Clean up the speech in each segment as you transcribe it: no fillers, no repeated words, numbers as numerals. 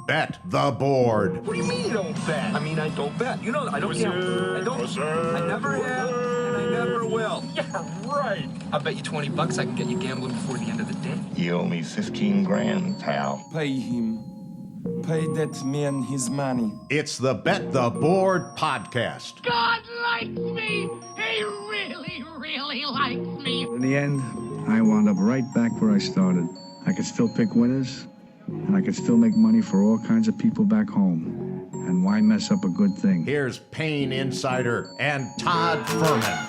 Bet the Board. What do you mean you don't bet? I mean, I don't bet. You know, I don't gamble. I don't. I never have, and I never will. Yeah, right. I'll bet you $20 I can get you gambling before the end of the day. You owe me 15 grand, pal. Pay him. Pay that man his money. It's the Bet the Board podcast. God likes me. He really, really likes me. In the end, I wound up right back where I started. I could still pick winners, and I could still make money for all kinds of people back home. And why mess up a good thing? Here's Payne Insider and Todd Fuhrman.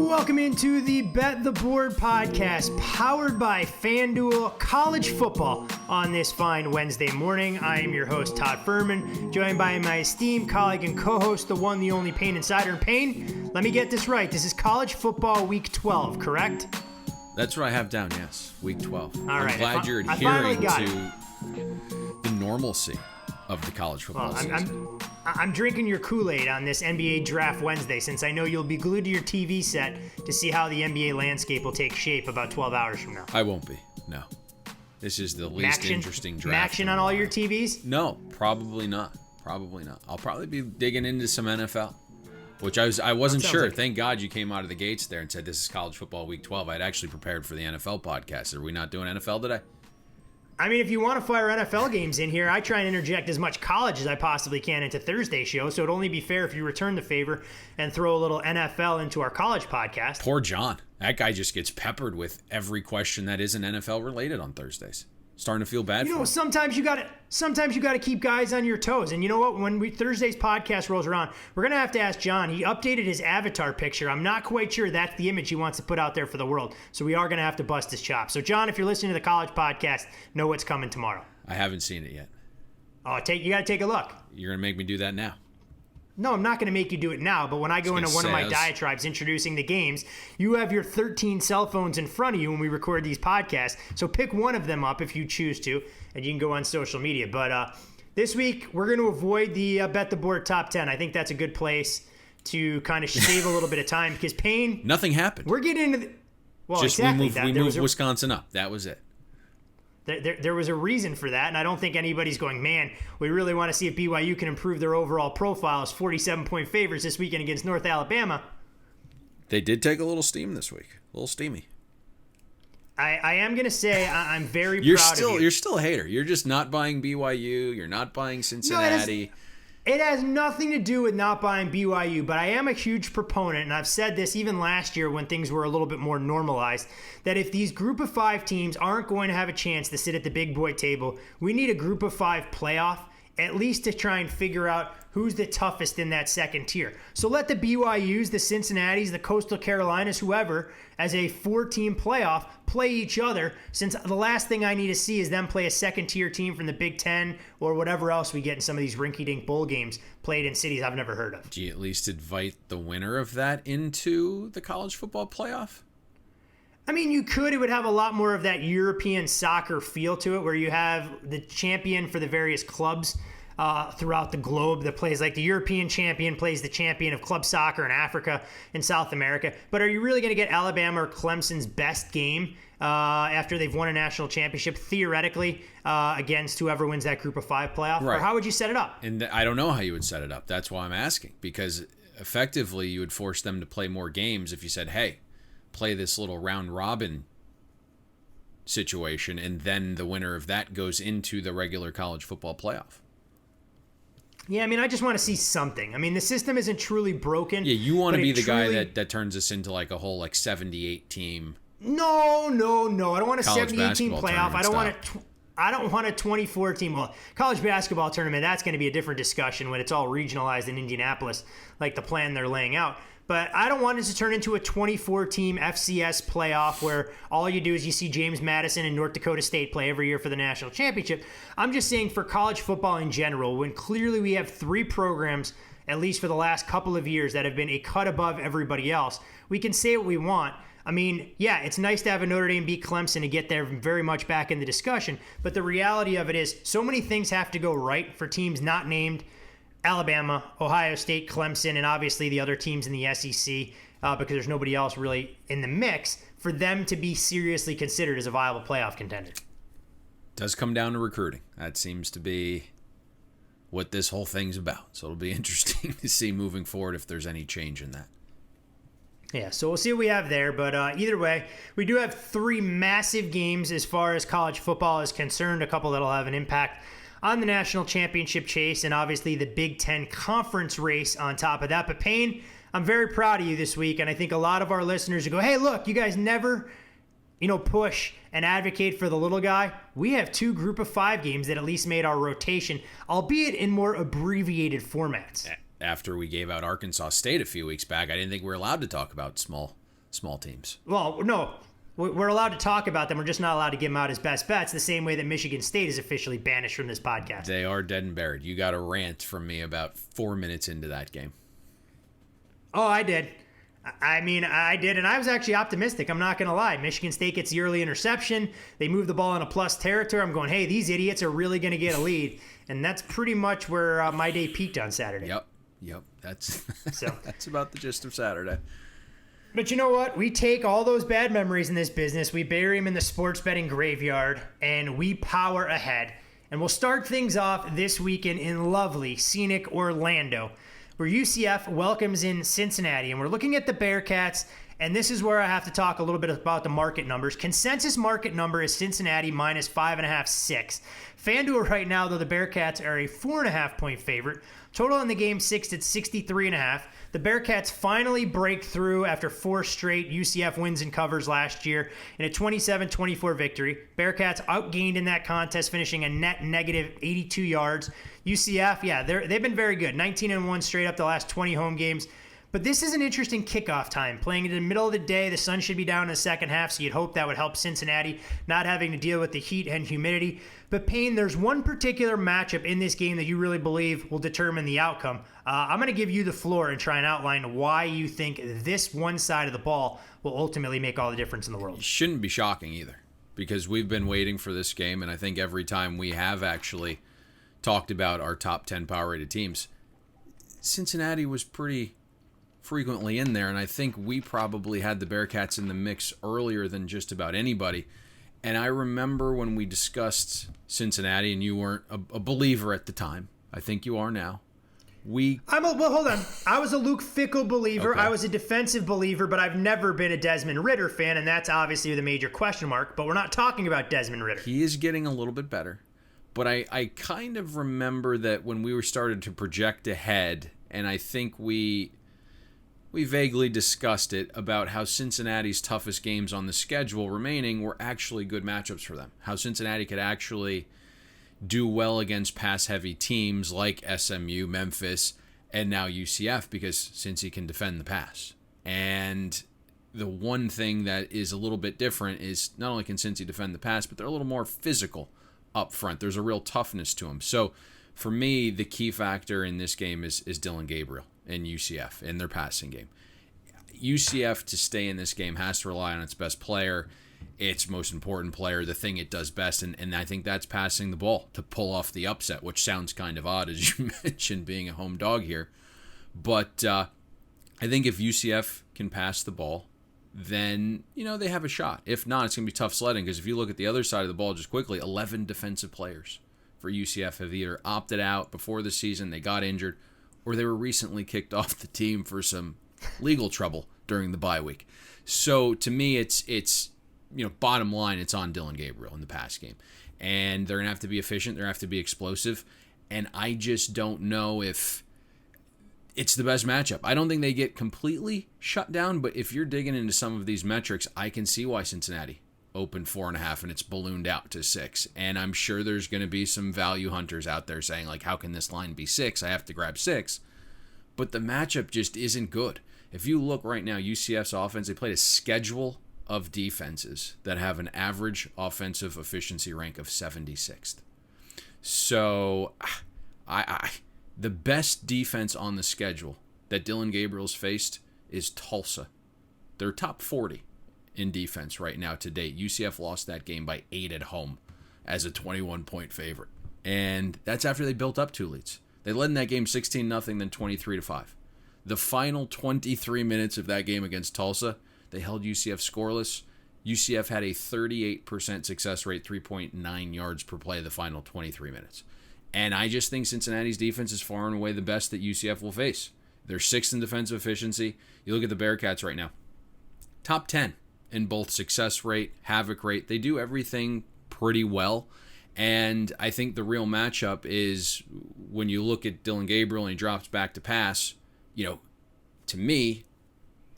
Welcome into the Bet the Board podcast, powered by FanDuel College Football on this fine Wednesday morning. I am your host, Todd Fuhrman, joined by my esteemed colleague and co-host, the one, the only Payne Insider. And Payne, let me get this right. This is College Football Week 12, correct? That's what I have down, yes. Week 12. All right. I'm glad you're adhering to the normalcy of the college football season. I'm drinking your Kool-Aid on this NBA Draft Wednesday, since I know you'll be glued to your TV set to see how the NBA landscape will take shape about 12 hours from now. I won't be, no. This is the least interesting draft. Action on all your TVs? No, probably not. Probably not. I'll probably be digging into some NFL, which I wasn't sure. Like... Thank God you came out of the gates there and said this is College Football Week 12. I'd actually prepared for the NFL podcast. Are we not doing NFL today? I mean, if you want to fire NFL games in here, I try and interject as much college as I possibly can into Thursday's show, so it'd only be fair if you return the favor and throw a little NFL into our college podcast. Poor John. That guy just gets peppered with every question that isn't NFL related on Thursdays. Starting to feel bad for him. Sometimes you gotta keep guys on your toes. And you know what? When Thursday's podcast rolls around, we're gonna have to ask John. He updated his avatar picture. I'm not quite sure that's the image he wants to put out there for the world. So we are gonna have to bust his chops. So John, if you're listening to the college podcast, know what's coming tomorrow. I haven't seen it yet. Oh, you gotta take a look. You're gonna make me do that now. No, I'm not going to make you do it now, but when I go into one of my diatribes introducing the games, you have your 13 cell phones in front of you when we record these podcasts, so pick one of them up if you choose to, and you can go on social media. But this week, we're going to avoid the Bet the Board top 10. I think that's a good place to kind of save a little bit of time, because Payne... Nothing happened. We're getting into the... Well, just exactly. We moved Wisconsin up. That was it. There was a reason for that, and I don't think anybody's going, man, we really want to see if BYU can improve their overall profile as 47-point favorites this weekend against North Alabama. They did take a little steam this week. A little steamy. I am going to say I'm very proud of you. You're still a hater. You're just not buying BYU. You're not buying Cincinnati. It has nothing to do with not buying BYU, but I am a huge proponent, and I've said this even last year when things were a little bit more normalized, that if these group of five teams aren't going to have a chance to sit at the big boy table, we need a group of five playoff, at least to try and figure out who's the toughest in that second tier. So let the BYUs, the Cincinnatis, the Coastal Carolinas, whoever, as a four-team playoff, play each other, since the last thing I need to see is them play a second-tier team from the Big Ten or whatever else we get in some of these rinky-dink bowl games played in cities I've never heard of. Do you at least invite the winner of that into the college football playoff? I mean, you could. It would have a lot more of that European soccer feel to it, where you have the champion for the various clubs throughout the globe that plays, like the European champion plays the champion of club soccer in Africa and South America. But are you really going to get Alabama or Clemson's best game after they've won a national championship, theoretically, against whoever wins that group of five playoff? Right. Or how would you set it up? And I don't know how you would set it up. That's why I'm asking, because effectively you would force them to play more games if you said, hey, play this little round robin situation, and then the winner of that goes into the regular college football playoff. Yeah, I mean, I just want to see something. I mean, the system isn't truly broken. Yeah, you want to be the guy that turns us into like a whole 78 team. No. I don't want a 78 team playoff. I don't want a 24 team. Well, college basketball tournament, that's going to be a different discussion when it's all regionalized in Indianapolis, like the plan they're laying out. But I don't want it to turn into a 24-team FCS playoff where all you do is you see James Madison and North Dakota State play every year for the national championship. I'm just saying for college football in general, when clearly we have three programs, at least for the last couple of years, that have been a cut above everybody else, we can say what we want. I mean, yeah, it's nice to have a Notre Dame beat Clemson and get there very much back in the discussion. But the reality of it is so many things have to go right for teams not named Alabama, Ohio State, Clemson, and obviously the other teams in the SEC, because there's nobody else really in the mix, for them to be seriously considered as a viable playoff contender. Does come down to recruiting. That seems to be what this whole thing's about. So it'll be interesting to see moving forward if there's any change in that. Yeah, so we'll see what we have there. But either way, we do have 3 massive games as far as college football is concerned, a couple that'll have an impact on the national championship chase, and obviously the Big Ten conference race on top of that. But Payne, I'm very proud of you this week, and I think a lot of our listeners will go, hey, look, you guys never push and advocate for the little guy. We have 2 group of 5 games that at least made our rotation, albeit in more abbreviated formats. After we gave out Arkansas State a few weeks back, I didn't think we were allowed to talk about small teams. Well, no, we're allowed to talk about them. We're just not allowed to give them out as best bets, the same way that Michigan State is officially banished from this podcast. They are dead and buried. You got a rant from me about 4 minutes into that game. Oh, I did. I did, and I was actually optimistic. I'm not going to lie. Michigan State gets the early interception. They move the ball in a plus territory. I'm going, hey, these idiots are really going to get a lead. And that's pretty much where my day peaked on Saturday. Yep. That's about the gist of Saturday. But you know what? We take all those bad memories in this business, we bury them in the sports betting graveyard, and we power ahead. And we'll start things off this weekend in lovely, scenic Orlando, where UCF welcomes in Cincinnati. And we're looking at the Bearcats, and this is where I have to talk a little bit about the market numbers. Consensus market number is Cincinnati minus 5.5, 6. FanDuel right now, though, the Bearcats are a 4.5 point favorite. Total in the game 6 at 63.5. The Bearcats finally break through after 4 straight UCF wins and covers last year in a 27-24 victory. Bearcats outgained in that contest, finishing a net negative 82 yards. UCF, they've been very good. 19-1 straight up the last 20 home games. But this is an interesting kickoff time. Playing in the middle of the day, the sun should be down in the second half, so you'd hope that would help Cincinnati not having to deal with the heat and humidity. But Payne, there's one particular matchup in this game that you really believe will determine the outcome. I'm going to give you the floor and try and outline why you think this one side of the ball will ultimately make all the difference in the world. It shouldn't be shocking either, because we've been waiting for this game, and I think every time we have actually talked about our top 10 power-rated teams, Cincinnati was pretty frequently in there, and I think we probably had the Bearcats in the mix earlier than just about anybody. And I remember when we discussed Cincinnati, and you weren't a believer at the time. I think you are now. Hold on. I was a Luke Fickell believer. Okay. I was a defensive believer, but I've never been a Desmond Ridder fan, and that's obviously the major question mark. But we're not talking about Desmond Ridder. He is getting a little bit better. But I kind of remember that when we were started to project ahead, and I think we vaguely discussed it about how Cincinnati's toughest games on the schedule remaining were actually good matchups for them. How Cincinnati could actually do well against pass-heavy teams like SMU, Memphis, and now UCF, because Cincy can defend the pass. And the one thing that is a little bit different is not only can Cincy defend the pass, but they're a little more physical up front. There's a real toughness to them. So for me, the key factor in this game is Dylan Gabriel and UCF in their passing game. UCF, to stay in this game, has to rely on its best player, its most important player, the thing it does best, and I think that's passing the ball to pull off the upset, which sounds kind of odd, as you mentioned, being a home dog here. But I think if UCF can pass the ball, then, they have a shot. If not, it's going to be tough sledding, because if you look at the other side of the ball just quickly, 11 defensive players for UCF have either opted out before the season, they got injured, or they were recently kicked off the team for some legal trouble during the bye week. So to me, it's bottom line, it's on Dylan Gabriel in the pass game. And they're going to have to be efficient. They're going to have to be explosive. And I just don't know if it's the best matchup. I don't think they get completely shut down, but if you're digging into some of these metrics, I can see why Cincinnati opened 4.5 and it's ballooned out to 6. And I'm sure there's going to be some value hunters out there saying, like, how can this line be 6? I have to grab 6. But the matchup just isn't good. If you look right now, UCF's offense, they played a schedule of defenses that have an average offensive efficiency rank of 76th. So the best defense on the schedule that Dylan Gabriel's faced is Tulsa. They're top 40 in defense right now to date. UCF lost that game by 8 at home as a 21-point favorite. And that's after they built up 2 leads. They led in that game 16-0, then 23-5. The final 23 minutes of that game against Tulsa, they held UCF scoreless. UCF had a 38% success rate, 3.9 yards per play the final 23 minutes. And I just think Cincinnati's defense is far and away the best that UCF will face. They're 6th in defensive efficiency. You look at the Bearcats right now. Top 10 in both success rate, havoc rate. They do everything pretty well. And I think the real matchup is when you look at Dylan Gabriel and he drops back to pass, to me,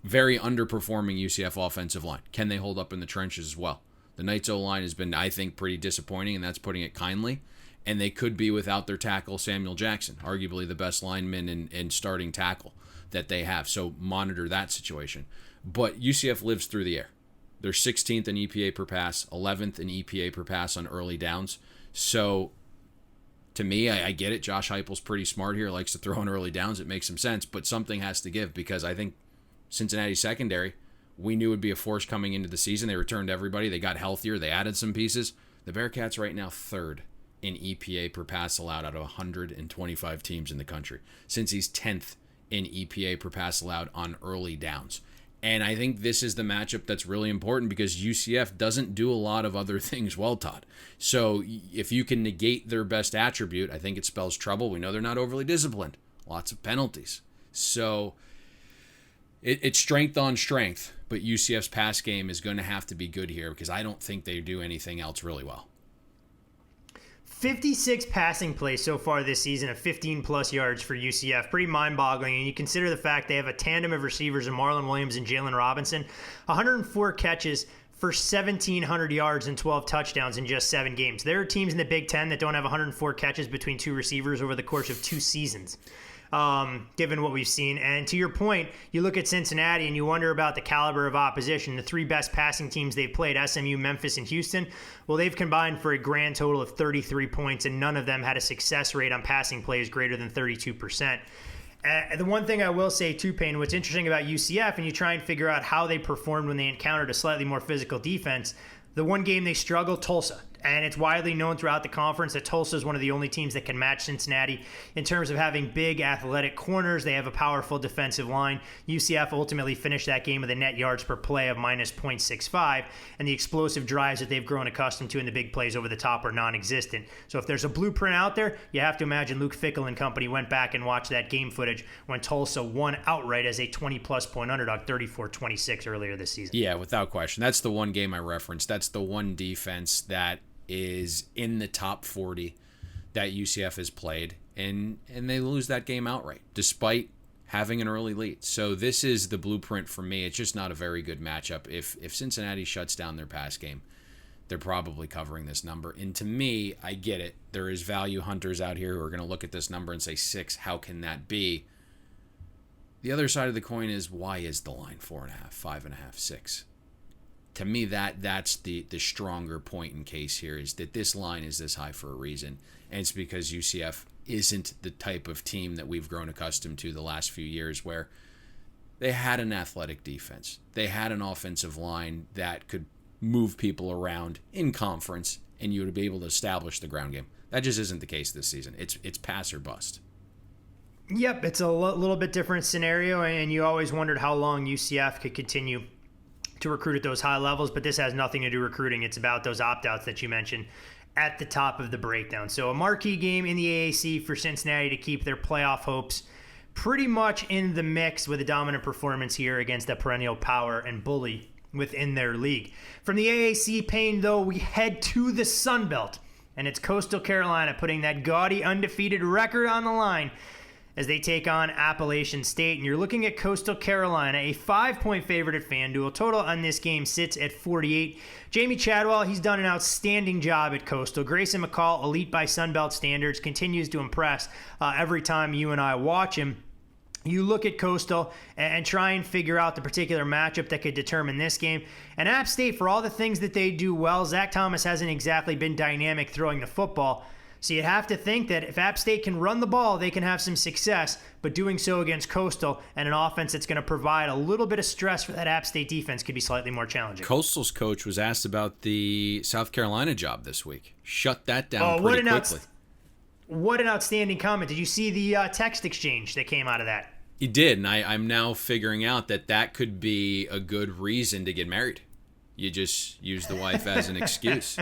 very underperforming UCF offensive line. Can they hold up in the trenches as well? The Knights O-line has been, I think, pretty disappointing, and that's putting it kindly. And they could be without their tackle, Samuel Jackson, arguably the best lineman and starting tackle that they have. So monitor that situation. But UCF lives through the air. They're 16th in EPA per pass, 11th in EPA per pass on early downs. So to me, I get it. Josh Heupel's pretty smart here, likes to throw in early downs. It makes some sense, but something has to give because I think Cincinnati secondary, we knew would be a force coming into the season. They returned everybody. They got healthier. They added some pieces. The Bearcats right now 3rd in EPA per pass allowed out of 125 teams in the country. Since he's 10th in EPA per pass allowed on early downs. And I think this is the matchup that's really important because UCF doesn't do a lot of other things well, Todd. So if you can negate their best attribute, I think it spells trouble. We know they're not overly disciplined. Lots of penalties. So it's strength on strength, but UCF's pass game is going to have to be good here because I don't think they do anything else really well. 56 passing plays so far this season of 15-plus yards for UCF. Pretty mind-boggling. And you consider the fact they have a tandem of receivers in Marlon Williams and Jalen Robinson. 104 catches for 1,700 yards and 12 touchdowns in just 7 games. There are teams in the Big Ten that don't have 104 catches between 2 receivers over the course of 2 seasons. Given what we've seen. And to your point, you look at Cincinnati and you wonder about the caliber of opposition. The 3 best passing teams they've played, SMU, Memphis, and Houston, well, they've combined for a grand total of 33 points, and none of them had a success rate on passing plays greater than 32%. The one thing I will say too, Payne, what's interesting about UCF, and you try and figure out how they performed when they encountered a slightly more physical defense, the one game they struggled, Tulsa. And it's widely known throughout the conference that Tulsa is one of the only teams that can match Cincinnati in terms of having big athletic corners. They have a powerful defensive line. UCF ultimately finished that game with a net yards per play of minus 0.65, and the explosive drives that they've grown accustomed to in the big plays over the top are non-existent. So if there's a blueprint out there, you have to imagine Luke Fickell and company went back and watched that game footage when Tulsa won outright as a 20-plus point underdog, 34-26 earlier this season. Yeah, without question. That's the one game I referenced. That's the one defense that is in the top 40 that UCF has played, and they lose that game outright despite having an early lead. So this is the blueprint for me. It's just not a very good matchup. If Cincinnati shuts down their pass game, they're probably covering this number. And to me, I get it. There is value hunters out here who are going to look at this number and say 6. How can that be? The other side of the coin is, why is the line 4.5, 5.5, 6? To me, that's the stronger point in case here is that this line is this high for a reason. And it's because UCF isn't the type of team that we've grown accustomed to the last few years where they had an athletic defense. They had an offensive line that could move people around in conference, and you would be able to establish the ground game. That just isn't the case this season. It's pass or bust. Yep, it's a little bit different scenario, and you always wondered how long UCF could continue to recruit at those high levels, but this has nothing to do with recruiting. It's about those opt-outs that you mentioned at the top of the breakdown. So a marquee game in the AAC for Cincinnati to keep their playoff hopes pretty much in the mix with a dominant performance here against a perennial power and bully within their league. From the AAC, Payne, though, we head to the Sun Belt, and it's Coastal Carolina putting that gaudy undefeated record on the line as they take on Appalachian State. And you're looking at Coastal Carolina, a 5-point favorite at FanDuel. Total on this game sits at 48. Jamie Chadwell, he's done an outstanding job at Coastal. Grayson McCall, elite by Sunbelt standards, continues to impress every time you and I watch him. You look at Coastal and try and figure out the particular matchup that could determine this game. And App State, for all the things that they do well, Zach Thomas hasn't exactly been dynamic throwing the football. So you'd have to think that if App State can run the ball, they can have some success, but doing so against Coastal and an offense that's going to provide a little bit of stress for that App State defense could be slightly more challenging. Coastal's coach was asked about the South Carolina job this week. Shut that down pretty quickly. What an outstanding comment. Did you see the text exchange that came out of that? He did, and I'm now figuring out that could be a good reason to get married. You just use the wife as an excuse.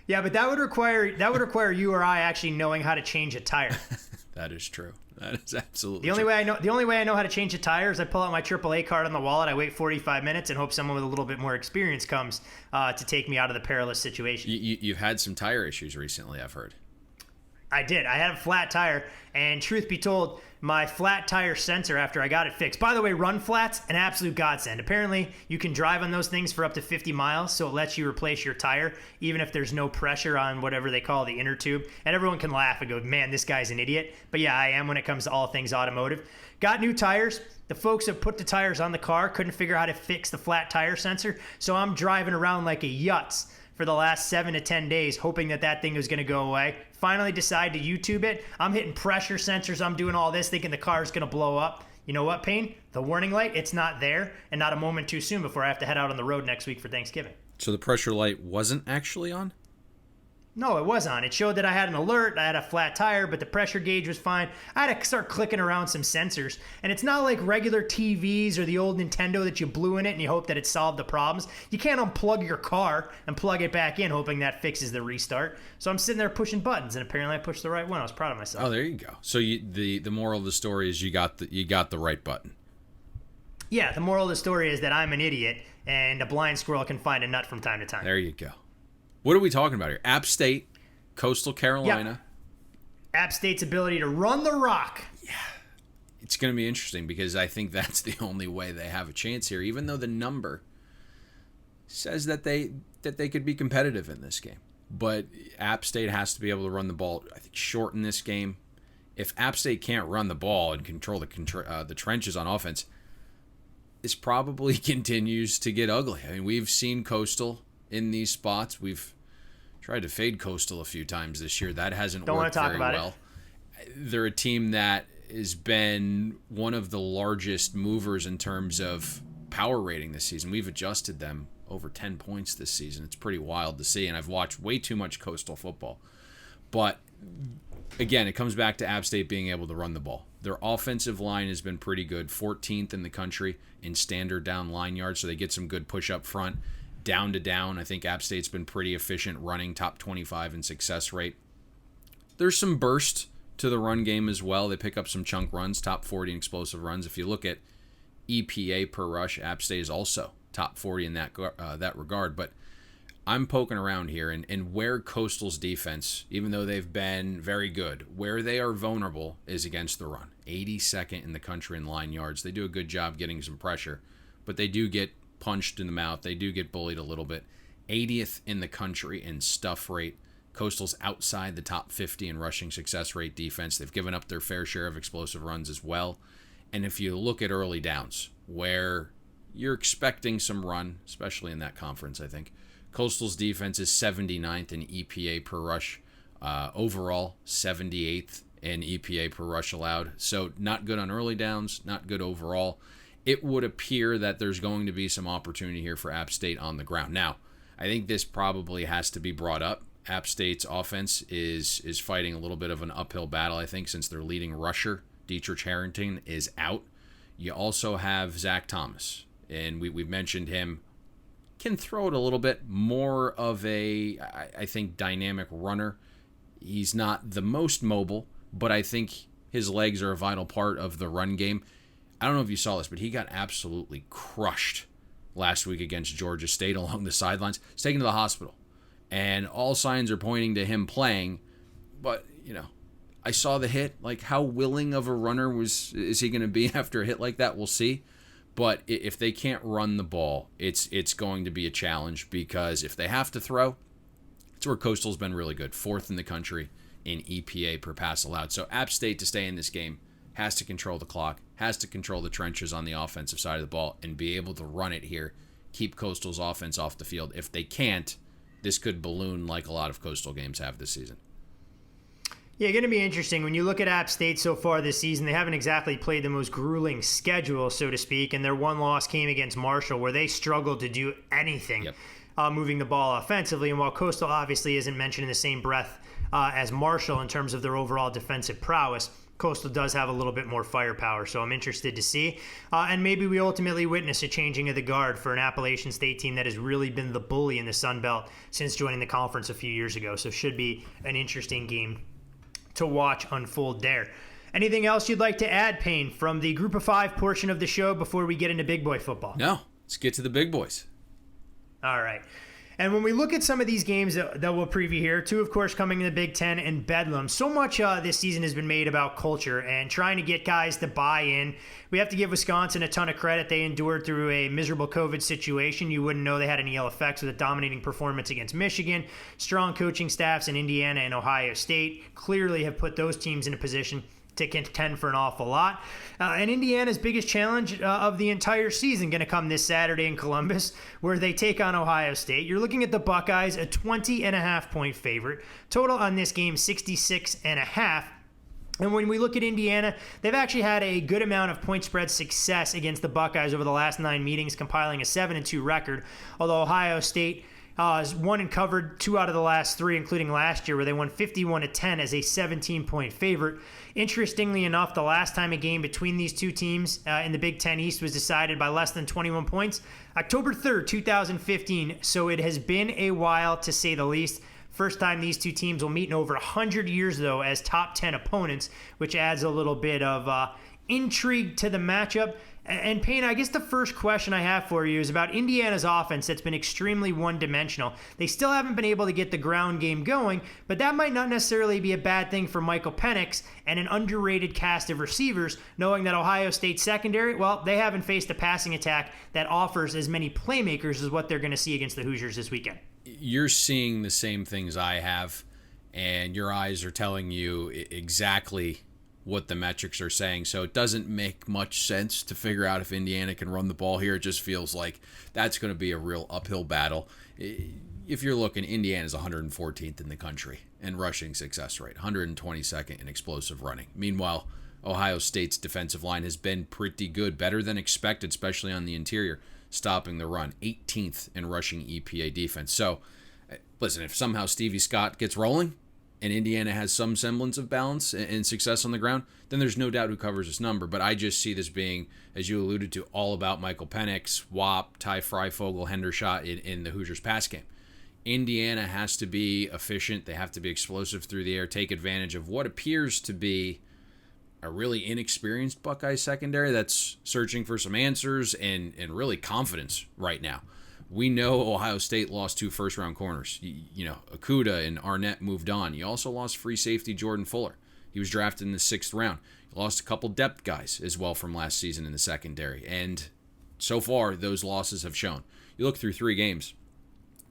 Yeah, but that would require you or I actually knowing how to change a tire. That is true. That is absolutely the only way I know how to change a tire is I pull out my AAA card on the wallet, I wait 45 minutes, and hope someone with a little bit more experience comes to take me out of the perilous situation. You've had some tire issues recently, I've heard. I did. I had a flat tire, and truth be told, my flat tire sensor after I got it fixed. By the way, run flats, an absolute godsend. Apparently, you can drive on those things for up to 50 miles, so it lets you replace your tire, even if there's no pressure on whatever they call the inner tube. And everyone can laugh and go, man, this guy's an idiot. But yeah, I am when it comes to all things automotive. Got new tires. The folks that put the tires on the car couldn't figure out how to fix the flat tire sensor, so I'm driving around like a yutz for the last 7 to 10 days, hoping that thing was going to go away. Finally decide to YouTube it. I'm hitting pressure sensors. I'm doing all this, thinking the car is going to blow up. You know what, Payne? The warning light, it's not there, and not a moment too soon before I have to head out on the road next week for Thanksgiving. So the pressure light wasn't actually on? No, it was on. It showed that I had an alert, I had a flat tire, but the pressure gauge was fine. I had to start clicking around some sensors. And it's not like regular TVs or the old Nintendo that you blew in it and you hope that it solved the problems. You can't unplug your car and plug it back in hoping that fixes the restart. So I'm sitting there pushing buttons, and apparently I pushed the right one. I was proud of myself. Oh, there you go. So the moral of the story is you got the right button. Yeah, the moral of the story is that I'm an idiot, and a blind squirrel can find a nut from time to time. There you go. What are we talking about here? App State, Coastal Carolina. Yep. App State's ability to run the rock. Yeah. It's going to be interesting because I think that's the only way they have a chance here, even though the number says that they could be competitive in this game. But App State has to be able to run the ball, I think, short in this game. If App State can't run the ball and control the trenches on offense, this probably continues to get ugly. I mean, we've seen Coastal in these spots. We've tried to fade Coastal a few times this year. That hasn't worked very well. They're a team that has been one of the largest movers in terms of power rating this season. We've adjusted them over 10 points this season. It's pretty wild to see, and I've watched way too much Coastal football. But again, it comes back to App State being able to run the ball. Their offensive line has been pretty good, 14th in the country in standard down line yards, so they get some good push up front. Down to down, I think App State's been pretty efficient running, top 25 in success rate. There's some burst to the run game as well. They pick up some chunk runs, top 40 in explosive runs. If you look at EPA per rush, App State is also top 40 in that regard. But I'm poking around here, and where Coastal's defense, even though they've been very good, where they are vulnerable is against the run. 82nd in the country in line yards. They do a good job getting some pressure, but they do get punched in the mouth. They do get bullied a little bit. 80th in the country in stuff rate. Coastal's outside the top 50 in rushing success rate defense. They've given up their fair share of explosive runs as well. And if you look at early downs, where you're expecting some run, especially in that conference, I think, Coastal's defense is 79th in EPA per rush. Overall, 78th in EPA per rush allowed. So not good on early downs, not good overall. It would appear that there's going to be some opportunity here for App State on the ground. Now, I think this probably has to be brought up. App State's offense is fighting a little bit of an uphill battle, I think, since their leading rusher, Dietrich Harrington, is out. You also have Zach Thomas, and we've mentioned him. Can throw it a little bit, more of a, I think, dynamic runner. He's not the most mobile, but I think his legs are a vital part of the run game. I don't know if you saw this, but he got absolutely crushed last week against Georgia State along the sidelines. He's taken to the hospital, and all signs are pointing to him playing. But, I saw the hit. Like, how willing of a runner is he going to be after a hit like that? We'll see. But if they can't run the ball, it's going to be a challenge, because if they have to throw, it's where Coastal's been really good. 4th in the country in EPA per pass allowed. So App State, to stay in this game, has to control the clock, has to control the trenches on the offensive side of the ball, and be able to run it here, keep Coastal's offense off the field. If they can't, this could balloon like a lot of Coastal games have this season. Yeah, going to be interesting. When you look at App State so far this season, they haven't exactly played the most grueling schedule, so to speak, and their one loss came against Marshall, where they struggled to do anything moving the ball offensively. And while Coastal obviously isn't mentioned in the same breath as Marshall in terms of their overall defensive prowess, Coastal does have a little bit more firepower, so I'm interested to see. And maybe we ultimately witness a changing of the guard for an Appalachian State team that has really been the bully in the Sun Belt since joining the conference a few years ago. So should be an interesting game to watch unfold there. Anything else you'd like to add, Payne, from the Group of 5 portion of the show before we get into big boy football? No, let's get to the big boys. All right. And when we look at some of these games that we'll preview here, 2, of course, coming in the Big Ten and Bedlam, so much this season has been made about culture and trying to get guys to buy in. We have to give Wisconsin a ton of credit. They endured through a miserable COVID situation. You wouldn't know they had any ill effects with a dominating performance against Michigan. Strong coaching staffs in Indiana and Ohio State clearly have put those teams in a position to contend for an awful lot. And Indiana's biggest challenge of the entire season going to come this Saturday in Columbus, where they take on Ohio State. You're looking at the Buckeyes, a 20.5-point favorite. Total on this game, 66.5. And when we look at Indiana, they've actually had a good amount of point spread success against the Buckeyes over the last 9 meetings, compiling a 7-2 record, although Ohio State has won and covered 2 out of the last 3, including last year, where they won 51-10 as a 17-point favorite. Interestingly enough, the last time a game between these two teams in the Big Ten East was decided by less than 21 points, October 3rd, 2015. So it has been a while, to say the least. First time these two teams will meet in over 100 years, though, as top 10 opponents, which adds a little bit of intrigue to the matchup. And Payne, I guess the first question I have for you is about Indiana's offense that's been extremely one-dimensional. They still haven't been able to get the ground game going, but that might not necessarily be a bad thing for Michael Penix and an underrated cast of receivers, knowing that Ohio State secondary, well, they haven't faced a passing attack that offers as many playmakers as what they're going to see against the Hoosiers this weekend. You're seeing the same things I have, and your eyes are telling you exactly what the metrics are saying. So it doesn't make much sense to figure out if Indiana can run the ball here. It just feels like that's going to be a real uphill battle. If you're looking, Indiana's 114th in the country in rushing success rate, 122nd in explosive running. Meanwhile, Ohio State's defensive line has been pretty good, better than expected, especially on the interior, stopping the run, 18th in rushing EPA defense. So, listen, if somehow Stevie Scott gets rolling, and Indiana has some semblance of balance and success on the ground, then there's no doubt who covers this number. But I just see this being, as you alluded to, all about Michael Penix, Wap, Ty Freifogel, Hendershot in the Hoosiers pass game. Indiana has to be efficient. They have to be explosive through the air, take advantage of what appears to be a really inexperienced Buckeye secondary that's searching for some answers and really confidence right now. We know Ohio State lost 2 first-round corners. You know, Okudah and Arnett moved on. You also lost free safety Jordan Fuller. He was drafted in the 6th round. You lost a couple depth guys as well from last season in the secondary. And so far, those losses have shown. You look through 3 games,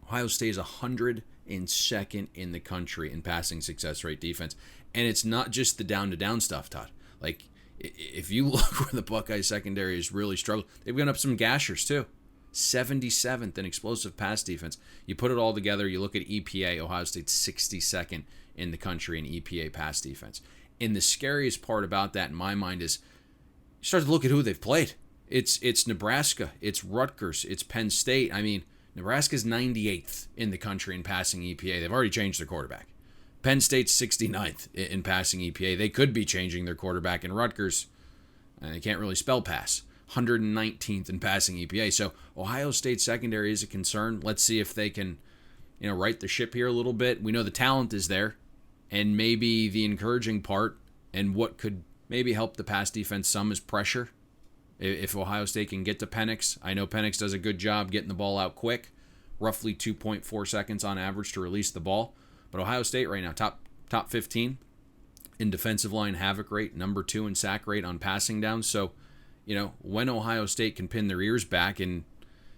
Ohio State is 102nd in the country in passing success rate defense. And it's not just the down-to-down stuff, Todd. Like, if you look where the Buckeye secondary has really struggled, they've gone up some gashers too. 77th in explosive pass defense. You put it all together, you look at EPA, Ohio State's 62nd in the country in EPA pass defense. And the scariest part about that in my mind is you start to look at who they've played. It's Nebraska, it's Rutgers, it's Penn State. I mean, Nebraska's 98th in the country in passing EPA. They've already changed their quarterback. Penn State's 69th in passing EPA. They could be changing their quarterback in Rutgers. They can't really spell pass. 119th in passing EPA. So Ohio State secondary is a concern. Let's see if they can, right the ship here a little bit. We know the talent is there, and maybe the encouraging part and what could maybe help the pass defense some is pressure. If Ohio State can get to Penix, I know Penix does a good job getting the ball out quick, roughly 2.4 seconds on average to release the ball. But Ohio State right now, top 15 in defensive line havoc rate, number 2 in sack rate on passing downs. So, when Ohio State can pin their ears back in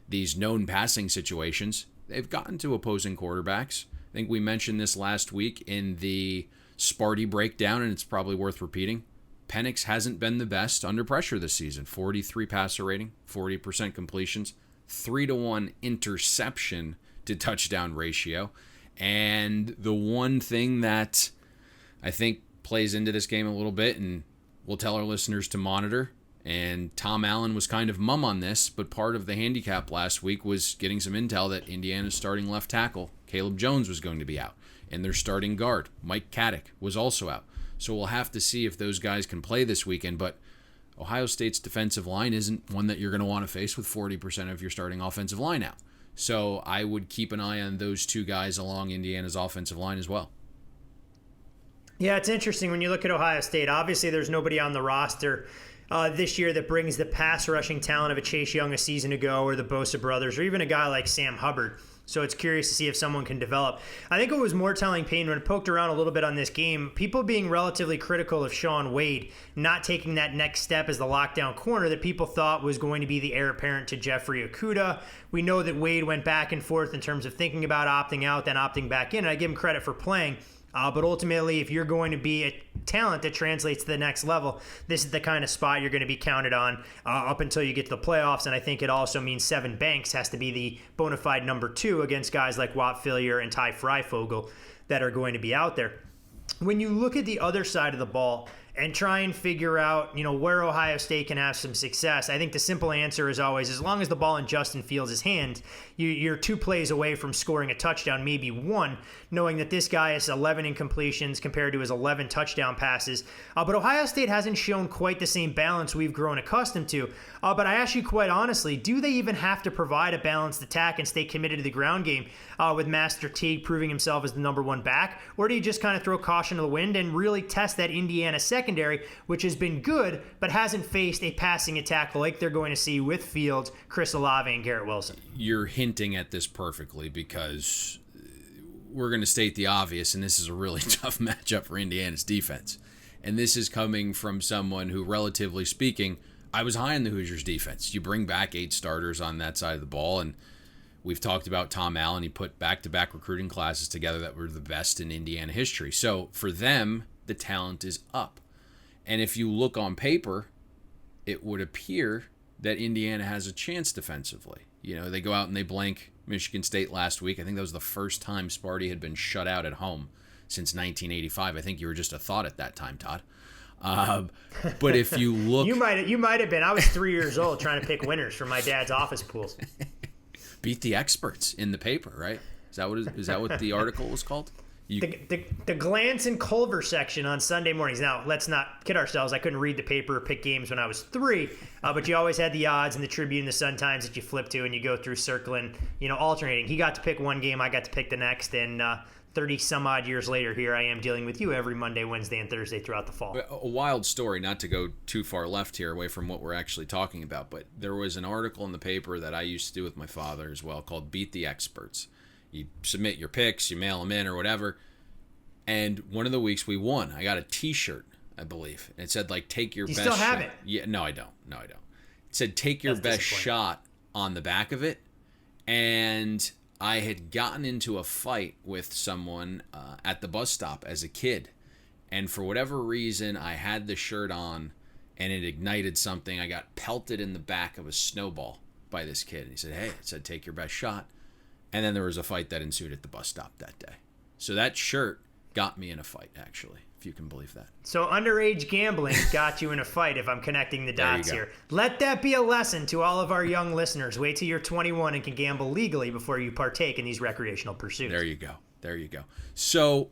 these known passing situations, they've gotten to opposing quarterbacks. I think we mentioned this last week in the Sparty breakdown, and it's probably worth repeating. Penix hasn't been the best under pressure this season. 43 passer rating, 40% completions, 3-to-1 interception to touchdown ratio. And the one thing that I think plays into this game a little bit, and we'll tell our listeners to monitor, And Tom Allen was kind of mum on this, but part of the handicap last week was getting some intel that Indiana's starting left tackle, Caleb Jones, was going to be out. And their starting guard, Mike Caddick, was also out. So we'll have to see if those guys can play this weekend. But Ohio State's defensive line isn't one that you're going to want to face with 40% of your starting offensive line out. So I would keep an eye on those two guys along Indiana's offensive line as well. Yeah, it's interesting when you look at Ohio State. Obviously, there's nobody on the roster this year that brings the pass rushing talent of a Chase Young a season ago, or the Bosa brothers, or even a guy like Sam Hubbard. So it's curious to see if someone can develop. I think it was more telling, Payne, when I poked around a little bit on this game, people being relatively critical of Shaun Wade not taking that next step as the lockdown corner that people thought was going to be the heir apparent to Jeffrey Okudah. We know that Wade went back and forth in terms of thinking about opting out, then opting back in, and I give him credit for playing. But ultimately, if you're going to be a talent that translates to the next level, this is the kind of spot you're going to be counted on up until you get to the playoffs. And I think it also means Sevyn Banks has to be the bona fide number 2 against guys like Watt Fillier and Ty Freifogel that are going to be out there. When you look at the other side of the ball and try and figure out, where Ohio State can have some success, I think the simple answer is always, as long as the ball in Justin Fields' hands, you're 2 plays away from scoring a touchdown, maybe 1, knowing that this guy has 11 incompletions compared to his 11 touchdown passes. But Ohio State hasn't shown quite the same balance we've grown accustomed to. But I ask you quite honestly, do they even have to provide a balanced attack and stay committed to the ground game with Master Teague proving himself as the number 1 back? Or do you just kind of throw caution to the wind and really test that Indiana secondary, which has been good, but hasn't faced a passing attack like they're going to see with Fields, Chris Olave, and Garrett Wilson? You're hinting at this perfectly, because we're going to state the obvious, and this is a really tough matchup for Indiana's defense. And this is coming from someone who, relatively speaking, I was high on the Hoosiers' defense. You bring back 8 starters on that side of the ball, and we've talked about Tom Allen. He put back-to-back recruiting classes together that were the best in Indiana history. So for them, the talent is up. And if you look on paper, it would appear that Indiana has a chance defensively. They go out and they blank Michigan State last week. I think that was the first time Sparty had been shut out at home since 1985. I think you were just a thought at that time, Todd. But if you look... You might have been. I was 3 years old trying to pick winners for my dad's office pools. Beat the experts in the paper, right? Is that what the article was called? The Glance and Culver section on Sunday mornings. Now, let's not kid ourselves. I couldn't read the paper or pick games when I was 3, but you always had the odds and the Tribune and the Sun-Times that you flip to, and you go through circling, alternating. He got to pick one game, I got to pick the next, and 30-some-odd years later, here I am dealing with you every Monday, Wednesday, and Thursday throughout the fall. A wild story, not to go too far left here away from what we're actually talking about, but there was an article in the paper that I used to do with my father as well called Beat the Experts. You submit your picks, you mail them in or whatever, and one of the weeks we won. I got a T-shirt, I believe, and it said, take your best shot. You still have it? Yeah, no, I don't. It said, take your best shot on the back of it, and I had gotten into a fight with someone at the bus stop as a kid, and for whatever reason, I had the shirt on, and it ignited something. I got pelted in the back of a snowball by this kid, and he said, hey, it said, take your best shot. And then there was a fight that ensued at the bus stop that day. So that shirt got me in a fight, actually, if you can believe that. So underage gambling got you in a fight, if I'm connecting the dots here. Let that be a lesson to all of our young listeners. Wait till you're 21 and can gamble legally before you partake in these recreational pursuits. There you go. So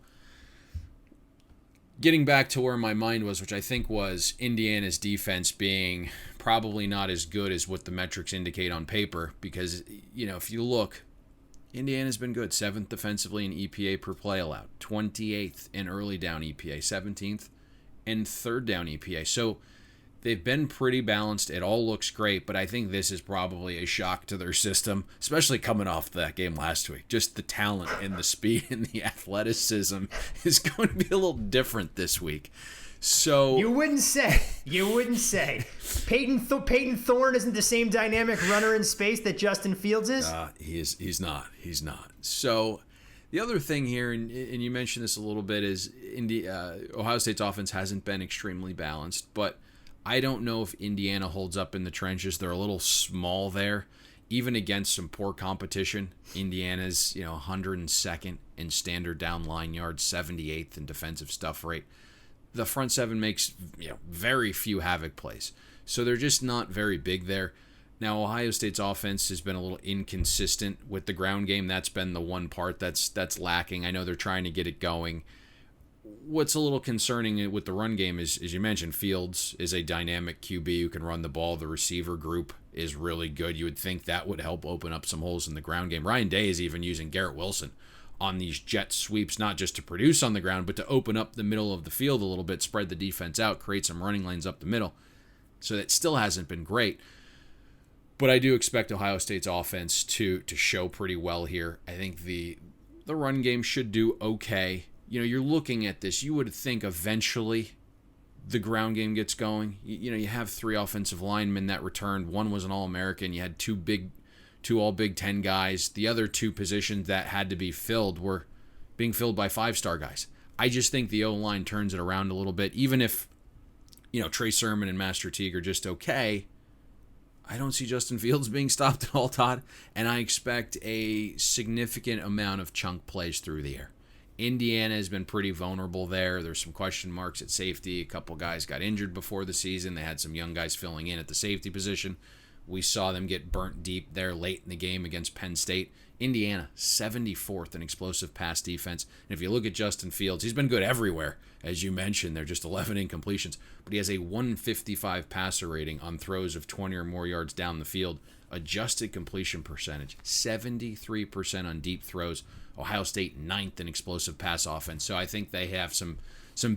getting back to where my mind was, which I think was Indiana's defense being probably not as good as what the metrics indicate on paper, because, if you look, Indiana's been good. 7th defensively in EPA per play allowed. 28th in early down EPA. 17th in third down EPA. So they've been pretty balanced. It all looks great, but I think this is probably a shock to their system, especially coming off that game last week. Just the talent and the speed and the athleticism is going to be a little different this week. So You wouldn't say. Peyton Thorne isn't the same dynamic runner in space that Justin Fields is? He's not. So the other thing here, and you mentioned this a little bit, is Ohio State's offense hasn't been extremely balanced, but I don't know if Indiana holds up in the trenches. They're a little small there, even against some poor competition. Indiana's 102nd in standard down line yards, 78th in defensive stuff rate. The front seven makes very few havoc plays. So they're just not very big there. Now, Ohio State's offense has been a little inconsistent with the ground game. That's been the one part that's lacking. I know they're trying to get it going. What's a little concerning with the run game is, as you mentioned, Fields is a dynamic QB who can run the ball. The receiver group is really good. You would think that would help open up some holes in the ground game. Ryan Day is even using Garrett Wilson on these jet sweeps, not just to produce on the ground, but to open up the middle of the field a little bit, spread the defense out, create some running lanes up the middle. So that still hasn't been great. But I do expect Ohio State's offense to show pretty well here. I think the run game should do okay. You know, you're looking at this, you would think eventually the ground game gets going. You have 3 offensive linemen that returned. One was an All-American. You had 2 all Big Ten guys. The other 2 positions that had to be filled were being filled by 5-star guys. I just think the O-line turns it around a little bit. Even if, Trey Sermon and Master Teague are just okay, I don't see Justin Fields being stopped at all, Todd. And I expect a significant amount of chunk plays through the air. Indiana has been pretty vulnerable there. There's some question marks at safety. A couple guys got injured before the season. They had some young guys filling in at the safety position. We saw them get burnt deep there late in the game against Penn State. Indiana, 74th in explosive pass defense. And if you look at Justin Fields, he's been good everywhere. As you mentioned, they're just 11 incompletions. But he has a 155 passer rating on throws of 20 or more yards down the field. Adjusted completion percentage, 73% on deep throws. Ohio State 9th in explosive pass offense. So I think they have some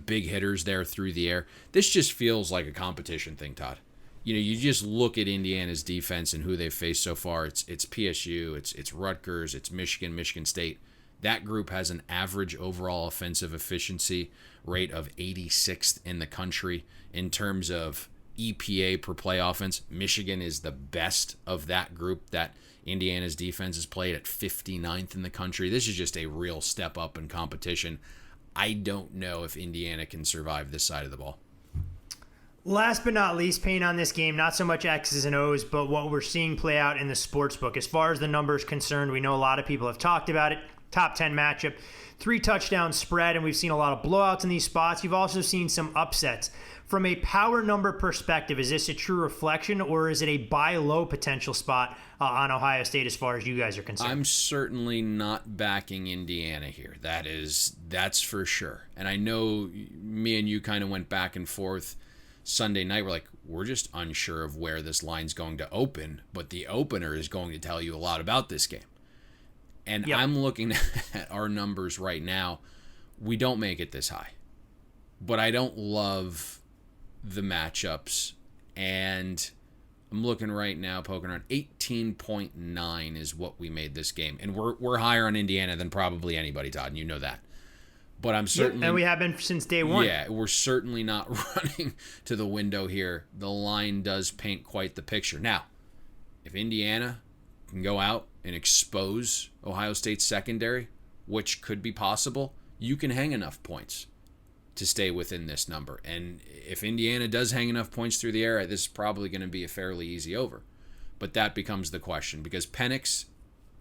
big hitters there through the air. This just feels like a competition thing, Todd. You just look at Indiana's defense and who they've faced so far. It's PSU, it's Rutgers, it's Michigan State. That group has an average overall offensive efficiency rate of 86th in the country. In terms of EPA per play offense, Michigan is the best of that group. That Indiana's defense is played at 59th in the country. This is just a real step up in competition. I don't know if Indiana can survive this side of the ball. Last but not least, Payne, on this game, not so much X's and O's, but what we're seeing play out in the sportsbook. As far as the numbers concerned, we know a lot of people have talked about it. Top 10 matchup, 3 touchdown spread, and we've seen a lot of blowouts in these spots. You've also seen some upsets. From a power number perspective, is this a true reflection, or is it a buy low potential spot on Ohio State as far as you guys are concerned? I'm certainly not backing Indiana here. That's for sure. And I know me and you kind of went back and forth Sunday night. We're just unsure of where this line's going to open, but the opener is going to tell you a lot about this game. And yep. I'm looking at our numbers right now. We don't make it this high, but I don't love the matchups. And I'm looking right now, poking around. 18.9 is what we made this game, and we're higher on Indiana than probably anybody, Todd, and you know that. But I'm certainly, and we have been since day one. Yeah, we're certainly not running to the window here. The line does paint quite the picture. Now, if Indiana can go out and expose Ohio State's secondary, which could be possible, you can hang enough points to stay within this number. And if Indiana does hang enough points through the air, this is probably going to be a fairly easy over. But that becomes the question, because Penix,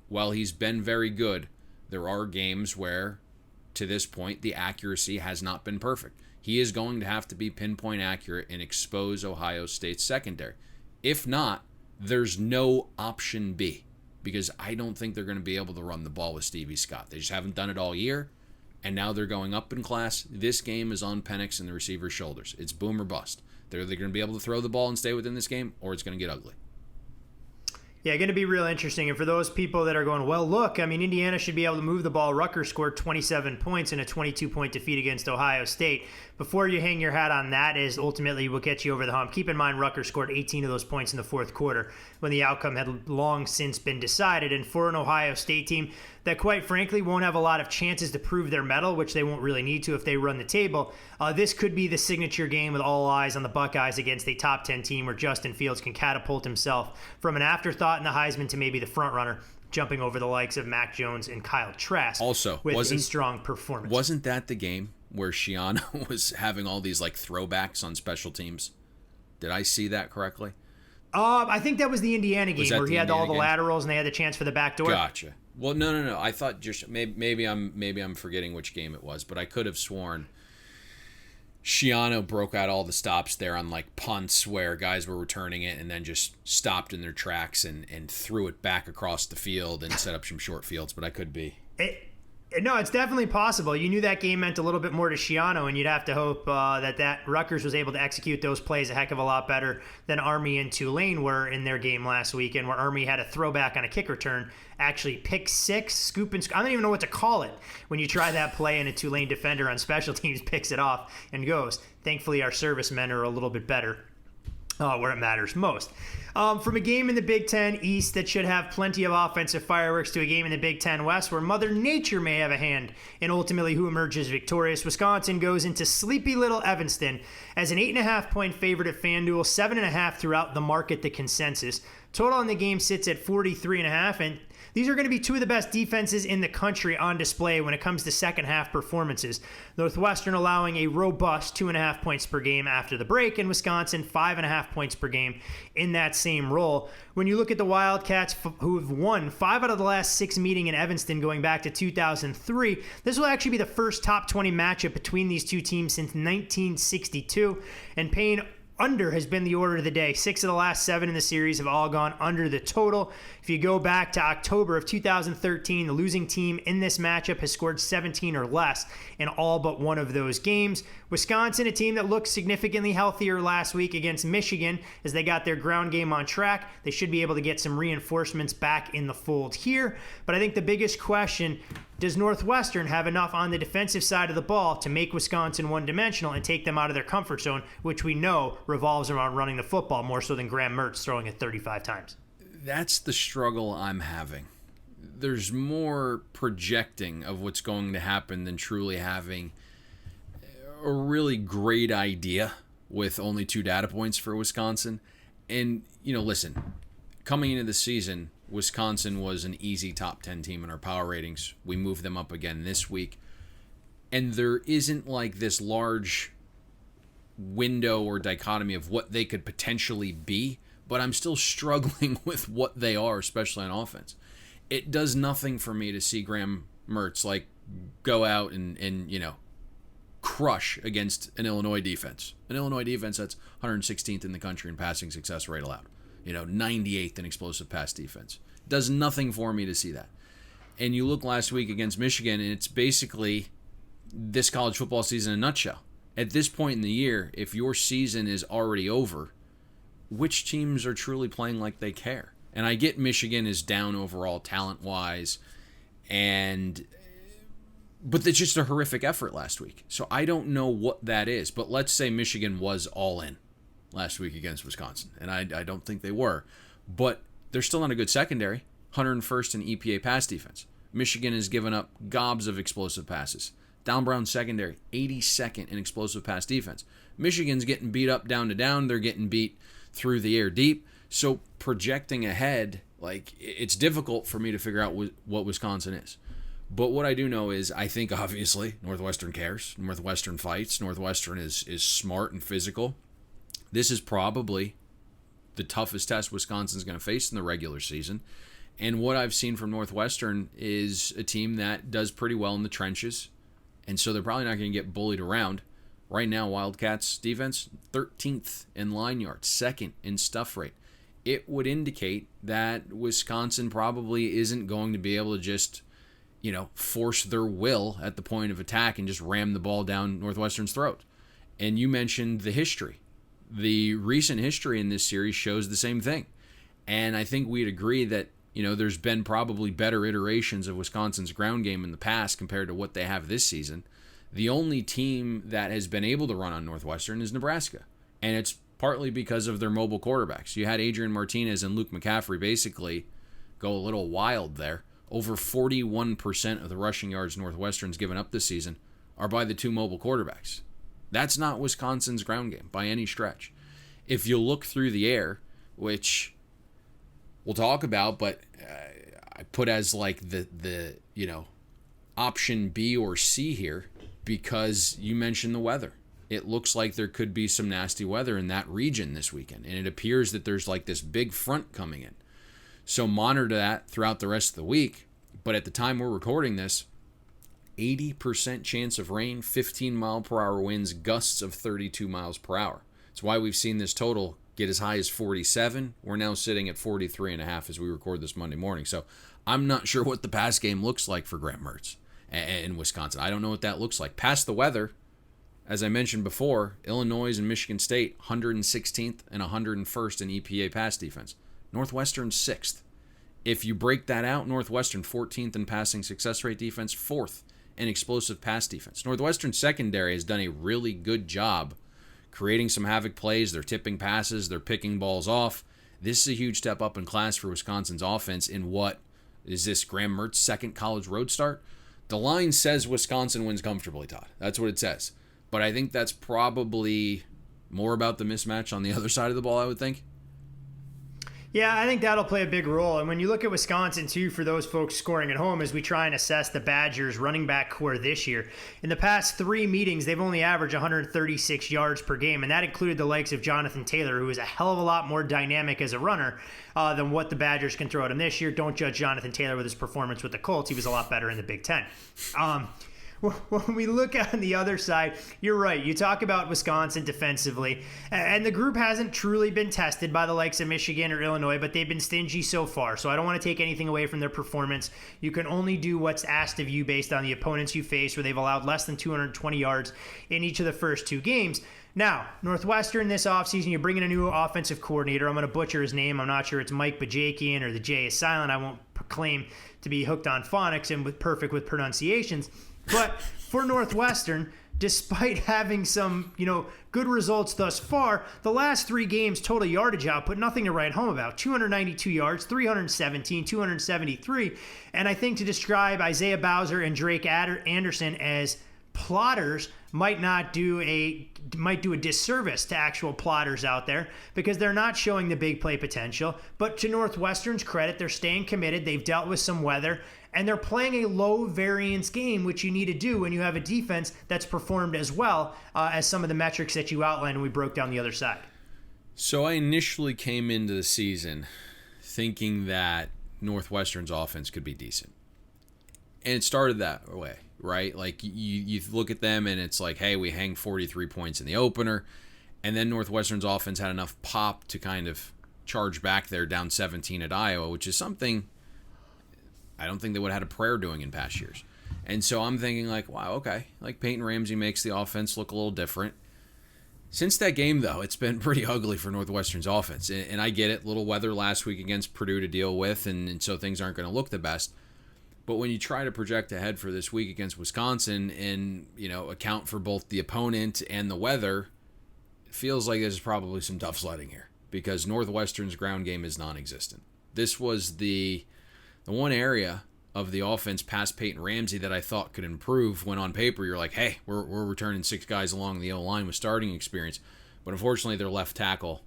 while he's been very good, there are games where, to this point, the accuracy has not been perfect. He is going to have to be pinpoint accurate and expose Ohio State's secondary. If not, there's no option B, because I don't think they're going to be able to run the ball with Stevie Scott. They just haven't done it all year, and now they're going up in class. This game is on Penix and the receiver's shoulders. It's boom or bust. They're going to be able to throw the ball and stay within this game, or it's going to get ugly. Yeah, going to be real interesting. And for those people that are going, well, look, I mean, Indiana should be able to move the ball. Rutgers scored 27 points in a 22-point defeat against Ohio State. Before you hang your hat on that is ultimately what gets you over the hump. Keep in mind, Rutgers scored 18 of those points in the fourth quarter when the outcome had long since been decided. And for an Ohio State team that, quite frankly, won't have a lot of chances to prove their mettle, which they won't really need to if they run the table, this could be the signature game with all eyes on the Buckeyes against a top 10 team where Justin Fields can catapult himself from an afterthought in the Heisman to maybe the front runner, jumping over the likes of Mac Jones and Kyle Trask also with a strong performance. Wasn't that the game where Shiano was having all these throwbacks on special teams? Did I see that correctly? I think that was the Indiana game where he had all the laterals and they had the chance for the back door. Gotcha. Well, no. I thought just maybe I'm forgetting which game it was, but I could have sworn Schiano broke out all the stops there on like punts where guys were returning it and then just stopped in their tracks and threw it back across the field and set up some short fields, but I could be. No, it's definitely possible. You knew that game meant a little bit more to Schiano, and you'd have to hope that Rutgers was able to execute those plays a heck of a lot better than Army and Tulane were in their game last weekend, where Army had a throwback on a kick return, actually pick six, scoop and I don't even know what to call it when you try that play and a Tulane defender on special teams picks it off and goes. Thankfully, our servicemen are a little bit better where it matters most. From a game in the Big Ten East that should have plenty of offensive fireworks to a game in the Big Ten West where Mother Nature may have a hand in ultimately who emerges victorious, Wisconsin goes into sleepy little Evanston as an 8.5-point favorite at FanDuel, 7.5 throughout the market, the consensus. Total in the game sits at 43.5, and these are going to be two of the best defenses in the country on display when it comes to second half performances. Northwestern allowing a robust 2.5 points per game after the break, and Wisconsin 5.5 points per game in that same role. When you look at the Wildcats, who have won 5 out of the last 6 meeting in Evanston going back to 2003, this will actually be the first top 20 matchup between these two teams since 1962, and Payne under has been the order of the day. 6 of the last 7 in the series have all gone under the total. If you go back to October of 2013, the losing team in this matchup has scored 17 or less in all but one of those games. Wisconsin, a team that looked significantly healthier last week against Michigan as they got their ground game on track. They should be able to get some reinforcements back in the fold here. But I think the biggest question, does Northwestern have enough on the defensive side of the ball to make Wisconsin one-dimensional and take them out of their comfort zone, which we know revolves around running the football more so than Graham Mertz throwing it 35 times? That's the struggle I'm having. There's more projecting of what's going to happen than truly having a really great idea with only 2 data points for Wisconsin. And, listen, coming into the season, Wisconsin was an easy top 10 team in our power ratings. We moved them up again this week. And there isn't like this large window or dichotomy of what they could potentially be, but I'm still struggling with what they are, especially on offense. It does nothing for me to see Graham Mertz go out and crush against an Illinois defense. An Illinois defense that's 116th in the country in passing success rate allowed. 98th in explosive pass defense. Does nothing for me to see that. And you look last week against Michigan, and it's basically this college football season in a nutshell. At this point in the year, if your season is already over, which teams are truly playing like they care? And I get Michigan is down overall talent-wise, but it's just a horrific effort last week. So I don't know what that is. But let's say Michigan was all in last week against Wisconsin, and I don't think they were. But they're still not a good secondary, 101st in EPA pass defense. Michigan has given up gobs of explosive passes. Down Brown secondary, 82nd in explosive pass defense. Michigan's getting beat up down to down. They're getting beat through the air deep. So projecting ahead, it's difficult for me to figure out what Wisconsin is. But what I do know is I think obviously Northwestern cares. Northwestern fights. Northwestern is smart and physical. This is probably the toughest test Wisconsin's going to face in the regular season. And what I've seen from Northwestern is a team that does pretty well in the trenches. And so they're probably not going to get bullied around. Right now, Wildcats defense, 13th in line yards, 2nd in stuff rate. It would indicate that Wisconsin probably isn't going to be able to just, force their will at the point of attack and just ram the ball down Northwestern's throat. And you mentioned the history. The recent history in this series shows the same thing. And I think we'd agree that, there's been probably better iterations of Wisconsin's ground game in the past compared to what they have this season. The only team that has been able to run on Northwestern is Nebraska. And it's partly because of their mobile quarterbacks. You had Adrian Martinez and Luke McCaffrey basically go a little wild there. Over 41% of the rushing yards Northwestern's given up this season are by the 2 mobile quarterbacks. That's not Wisconsin's ground game by any stretch. If you look through the air, which we'll talk about, but I put as the option B or C here because you mentioned the weather. It looks like there could be some nasty weather in that region this weekend, and it appears that there's this big front coming in. So monitor that throughout the rest of the week. But at the time we're recording this, 80% chance of rain, 15-mile-per-hour winds, gusts of 32 miles per hour. It's why we've seen this total get as high as 47. We're now sitting at 43.5 as we record this Monday morning. So I'm not sure what the pass game looks like for Graham Mertz in Wisconsin. I don't know what that looks like. Past the weather, as I mentioned before, Illinois and Michigan State, 116th and 101st in EPA pass defense. Northwestern, 6th. If you break that out, Northwestern 14th in passing success rate defense, 4th in explosive pass defense. Northwestern's secondary has done a really good job creating some havoc plays. They're tipping passes. They're picking balls off. This is a huge step up in class for Wisconsin's offense in what is this Graham Mertz's second college road start? The line says Wisconsin wins comfortably, Todd. That's what it says. But I think that's probably more about the mismatch on the other side of the ball, I would think. Yeah, I think that'll play a big role. And when you look at Wisconsin, too, for those folks scoring at home, as we try and assess the Badgers' running back core this year, in the past 3 meetings, they've only averaged 136 yards per game, and that included the likes of Jonathan Taylor, who is a hell of a lot more dynamic as a runner than what the Badgers can throw at him this year. Don't judge Jonathan Taylor with his performance with the Colts. He was a lot better in the Big Ten. When we look on the other side, you're right. You talk about Wisconsin defensively, and the group hasn't truly been tested by the likes of Michigan or Illinois, but they've been stingy so far. So I don't want to take anything away from their performance. You can only do what's asked of you based on the opponents you face, where they've allowed less than 220 yards in each of the first 2 games. Now, Northwestern this offseason, you bring in a new offensive coordinator. I'm going to butcher his name. I'm not sure it's Mike Bajakian or the J is silent. I won't claim to be hooked on phonics and perfect with pronunciations. But for Northwestern, despite having some, good results thus far, the last 3 games total yardage output, nothing to write home about. 292 yards, 317, 273. And I think to describe Isaiah Bowser and Drake Anderson as plotters might do a disservice to actual plotters out there, because they're not showing the big play potential. But to Northwestern's credit, they're staying committed. They've dealt with some weather, and they're playing a low variance game, which you need to do when you have a defense that's performed as well as some of the metrics that you outlined when we broke down the other side. So I initially came into the season thinking that Northwestern's offense could be decent. And it started that way, right? Like you look at them and it's like, hey, we hang 43 points in the opener. And then Northwestern's offense had enough pop to kind of charge back there down 17 at Iowa, which is something I don't think they would have had a prayer doing in past years. And so I'm thinking like, wow, okay. Like Payne Ramsey makes the offense look a little different. Since that game, though, it's been pretty ugly for Northwestern's offense. And I get it, little weather last week against Purdue to deal with, and so things aren't going to look the best. But when you try to project ahead for this week against Wisconsin and, account for both the opponent and the weather, it feels like there's probably some tough sledding here, because Northwestern's ground game is non-existent. This was the one area of the offense past Peyton Ramsey that I thought could improve, when on paper you're like, hey, we're returning 6 guys along the O-line with starting experience. But unfortunately, their left tackle,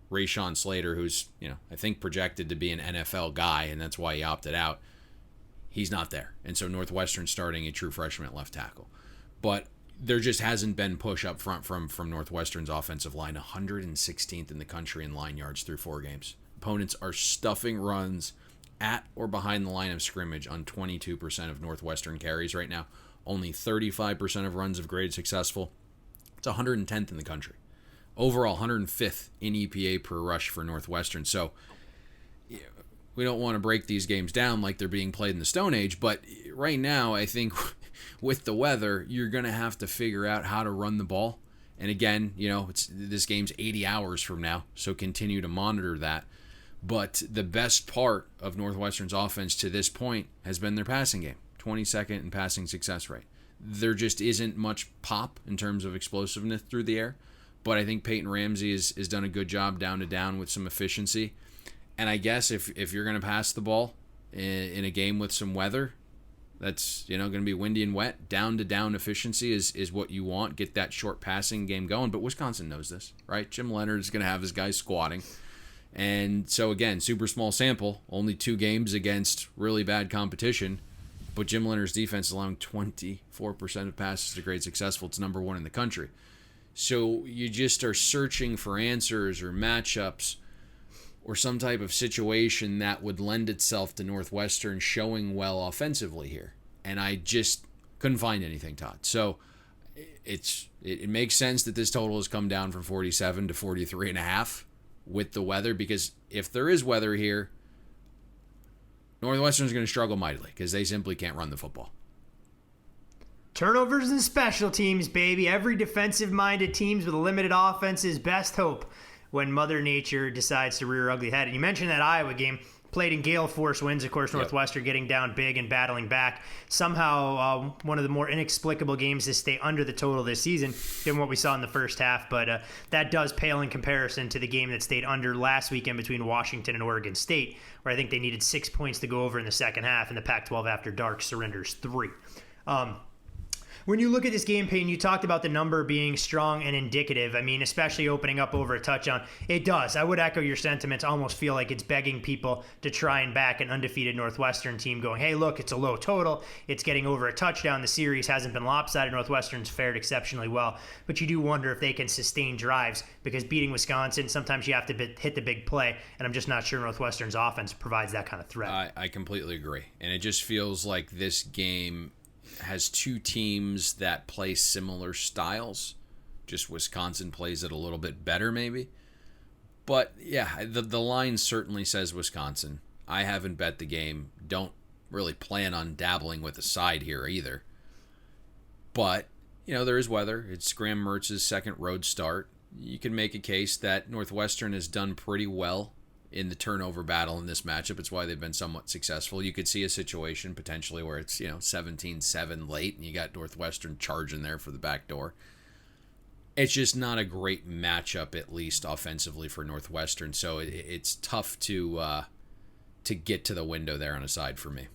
Rashawn Slater, who's, I think projected to be an NFL guy, and that's why he opted out, he's not there. And so Northwestern starting a true freshman at left tackle. But there just hasn't been push up front from Northwestern's offensive line. 116th in the country in line yards through 4 games. Opponents are stuffing runs at or behind the line of scrimmage on 22% of Northwestern carries right now. Only 35% of runs have graded successful. It's 110th in the country. Overall, 105th in EPA per rush for Northwestern. So we don't want to break these games down like they're being played in the Stone Age, but right now I think with the weather, you're going to have to figure out how to run the ball. And again, this game's 80 hours from now, so continue to monitor that. But the best part of Northwestern's offense to this point has been their passing game, 22nd in passing success rate. There just isn't much pop in terms of explosiveness through the air, but I think Peyton Ramsey has done a good job down to down with some efficiency. And I guess if you're going to pass the ball in a game with some weather, that's going to be windy and wet, down to down efficiency is what you want. Get that short passing game going. But Wisconsin knows this, right? Jim Leonard is going to have his guys squatting. And so, again, super small sample, only 2 games against really bad competition, but Jim Leonard's defense is allowing 24% of passes to grade successful. It's number 1 in the country. So you just are searching for answers or matchups or some type of situation that would lend itself to Northwestern showing well offensively here. And I just couldn't find anything, Todd. So it makes sense that this total has come down from 47 to 43.5 with the weather, because if there is weather here, Northwestern's going to struggle mightily because they simply can't run the football. Turnovers and special teams, baby. Every defensive-minded teams with a limited offense is best hope when Mother Nature decides to rear ugly head. And you mentioned that Iowa game played in gale force winds. Of course, Northwestern getting down big and battling back. Somehow, one of the more inexplicable games to stay under the total this season, given what we saw in the first half. But that does pale in comparison to the game that stayed under last weekend between Washington and Oregon State, where I think they needed 6 points to go over in the second half, and the Pac-12 after dark surrenders 3. When you look at this game, Payne, you talked about the number being strong and indicative. I mean, especially opening up over a touchdown. It does. I would echo your sentiments. I almost feel like it's begging people to try and back an undefeated Northwestern team going, hey, look, it's a low total. It's getting over a touchdown. The series hasn't been lopsided. Northwestern's fared exceptionally well. But you do wonder if they can sustain drives, because beating Wisconsin, sometimes you have to hit the big play. And I'm just not sure Northwestern's offense provides that kind of threat. I completely agree. And it just feels like this game has two teams that play similar styles. Just Wisconsin plays it a little bit better, maybe. But yeah, the line certainly says Wisconsin. I haven't bet the game. Don't really plan on dabbling with a side here either. But, there is weather. It's Graham Mertz's second road start. You can make a case that Northwestern has done pretty well in the turnover battle in this matchup. It's why they've been somewhat successful. You could see a situation potentially where it's 17-7 late and you got Northwestern charging there for the back door. It's just not a great matchup, at least offensively, for Northwestern. So it's tough to get to the window there on a side for me.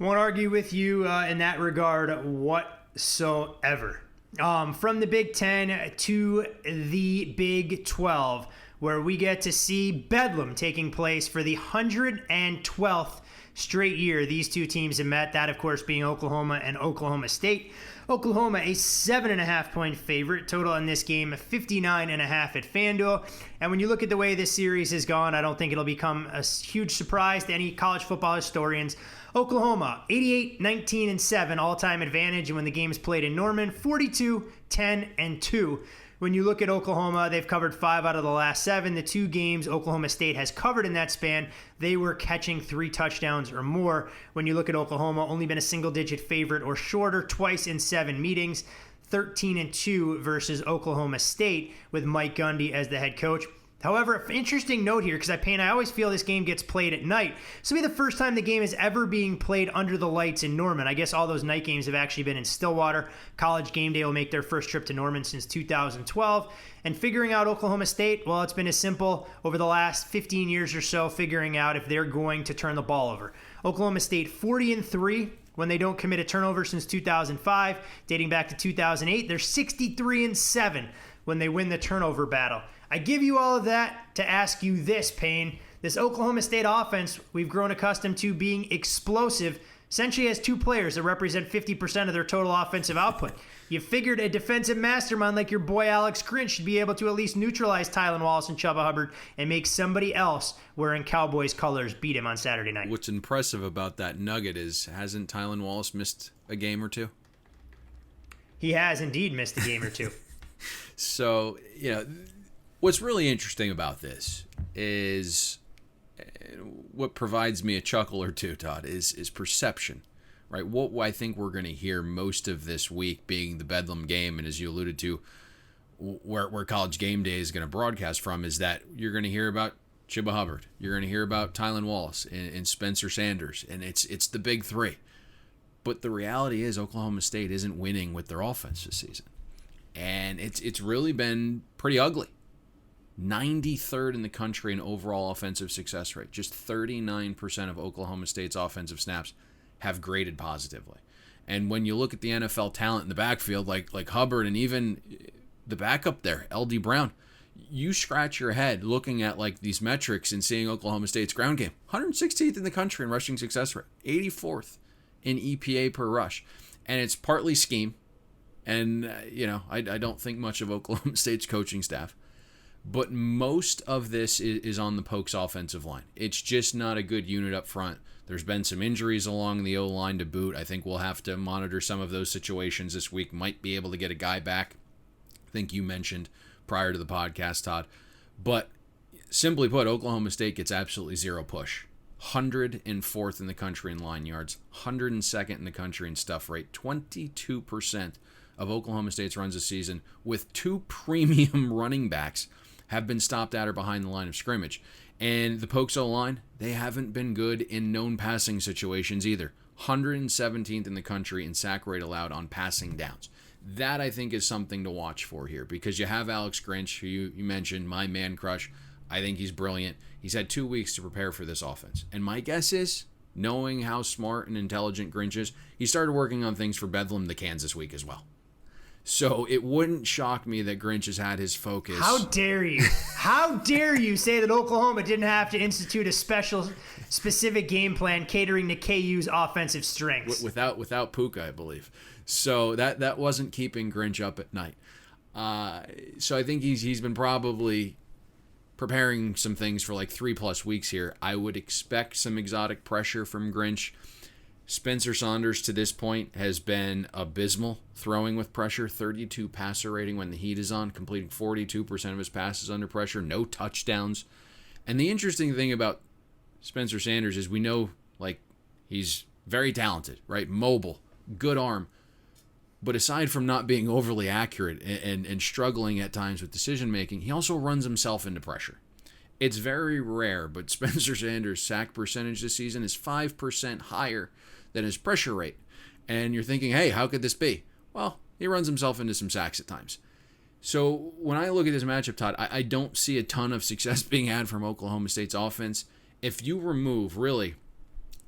Won't argue with you in that regard whatsoever. From the Big Ten to the Big 12, where we get to see Bedlam taking place for the 112th straight year. These two teams have met, that of course being Oklahoma and Oklahoma State. Oklahoma a 7.5-point favorite. Total in this game 59.5 at FanDuel. And when you look at the way this series has gone, I don't think it'll become a huge surprise to any college football historians. Oklahoma 88-19-7 all-time advantage, and when the game is played in Norman, 42-10-2. When you look at Oklahoma, they've covered 5 out of the last 7. The 2 games Oklahoma State has covered in that span, they were catching 3 touchdowns or more. When you look at Oklahoma, only been a single-digit favorite or shorter twice in 7 meetings, 13-2 versus Oklahoma State with Mike Gundy as the head coach. However, interesting note here, because I always feel this game gets played at night. This will be the first time the game is ever being played under the lights in Norman. I guess all those night games have actually been in Stillwater. College Game Day will make their first trip to Norman since 2012. And figuring out Oklahoma State, well, it's been as simple over the last 15 years or so, figuring out if they're going to turn the ball over. Oklahoma State 40-3. When they don't commit a turnover since 2005, dating back to 2008, they're 63-7 when they win the turnover battle. I give you all of that to ask you this, Payne. This Oklahoma State offense we've grown accustomed to being explosive essentially has 2 players that represent 50% of their total offensive output. You figured a defensive mastermind like your boy Alex Grinch should be able to at least neutralize Tylan Wallace and Chubba Hubbard and make somebody else wearing Cowboys colors beat him on Saturday night. What's impressive about that nugget is, hasn't Tylan Wallace missed a game or 2? He has indeed missed a game or 2. So, what's really interesting about this is what provides me a chuckle or two, Todd, is perception, right? What I think we're going to hear most of this week being the Bedlam game, and as you alluded to, where College Game Day is going to broadcast from, is that you're going to hear about Chubba Hubbard, you're going to hear about Tylan Wallace and Spencer Sanders, and it's the big 3. But the reality is Oklahoma State isn't winning with their offense this season. And it's really been pretty ugly. 93rd in the country in overall offensive success rate. Just 39% of Oklahoma State's offensive snaps have graded positively. And when you look at the NFL talent in the backfield, like Hubbard and even the backup there, L.D. Brown, you scratch your head looking at these metrics and seeing Oklahoma State's ground game. 116th in the country in rushing success rate. 84th in EPA per rush. And it's partly scheme. And, I don't think much of Oklahoma State's coaching staff. But most of this is on the Pokes offensive line. It's just not a good unit up front. There's been some injuries along the O-line to boot. I think we'll have to monitor some of those situations this week. Might be able to get a guy back. I think you mentioned prior to the podcast, Todd. But simply put, Oklahoma State gets absolutely zero push. 104th in the country in line yards, 102nd in the country in stuff rate, 22% of Oklahoma State's runs this season with 2 premium running backs have been stopped at or behind the line of scrimmage. And the Pokes O-line, they haven't been good in known passing situations either. 117th in the country in sack rate allowed on passing downs. That, I think, is something to watch for here because you have Alex Grinch, who you mentioned, my man crush. I think he's brilliant. He's had 2 weeks to prepare for this offense. And my guess is, knowing how smart and intelligent Grinch is, he started working on things for Bedlam the Kansas week as well. So it wouldn't shock me that Grinch has had his focus. How dare you? How dare you say that Oklahoma didn't have to institute a specific game plan catering to KU's offensive strengths? Without Puka, I believe. So that wasn't keeping Grinch up at night. So I think he's been probably preparing some things for like 3+ weeks here. I would expect some exotic pressure from Grinch. Spencer Saunders to this point has been abysmal throwing with pressure. 32 passer rating when the heat is on, completing 42% of his passes under pressure, no touchdowns. And the interesting thing about Spencer Sanders is we know like he's very talented, right? Mobile, good arm. But aside from not being overly accurate and struggling at times with decision making, he also runs himself into pressure. It's very rare, but Spencer Sanders' sack percentage this season is 5% higher than his pressure rate. And you're thinking, hey, how could this be? Well, he runs himself into some sacks at times. So when I look at this matchup, Todd, I don't see a ton of success being had from Oklahoma State's offense. If you remove, really,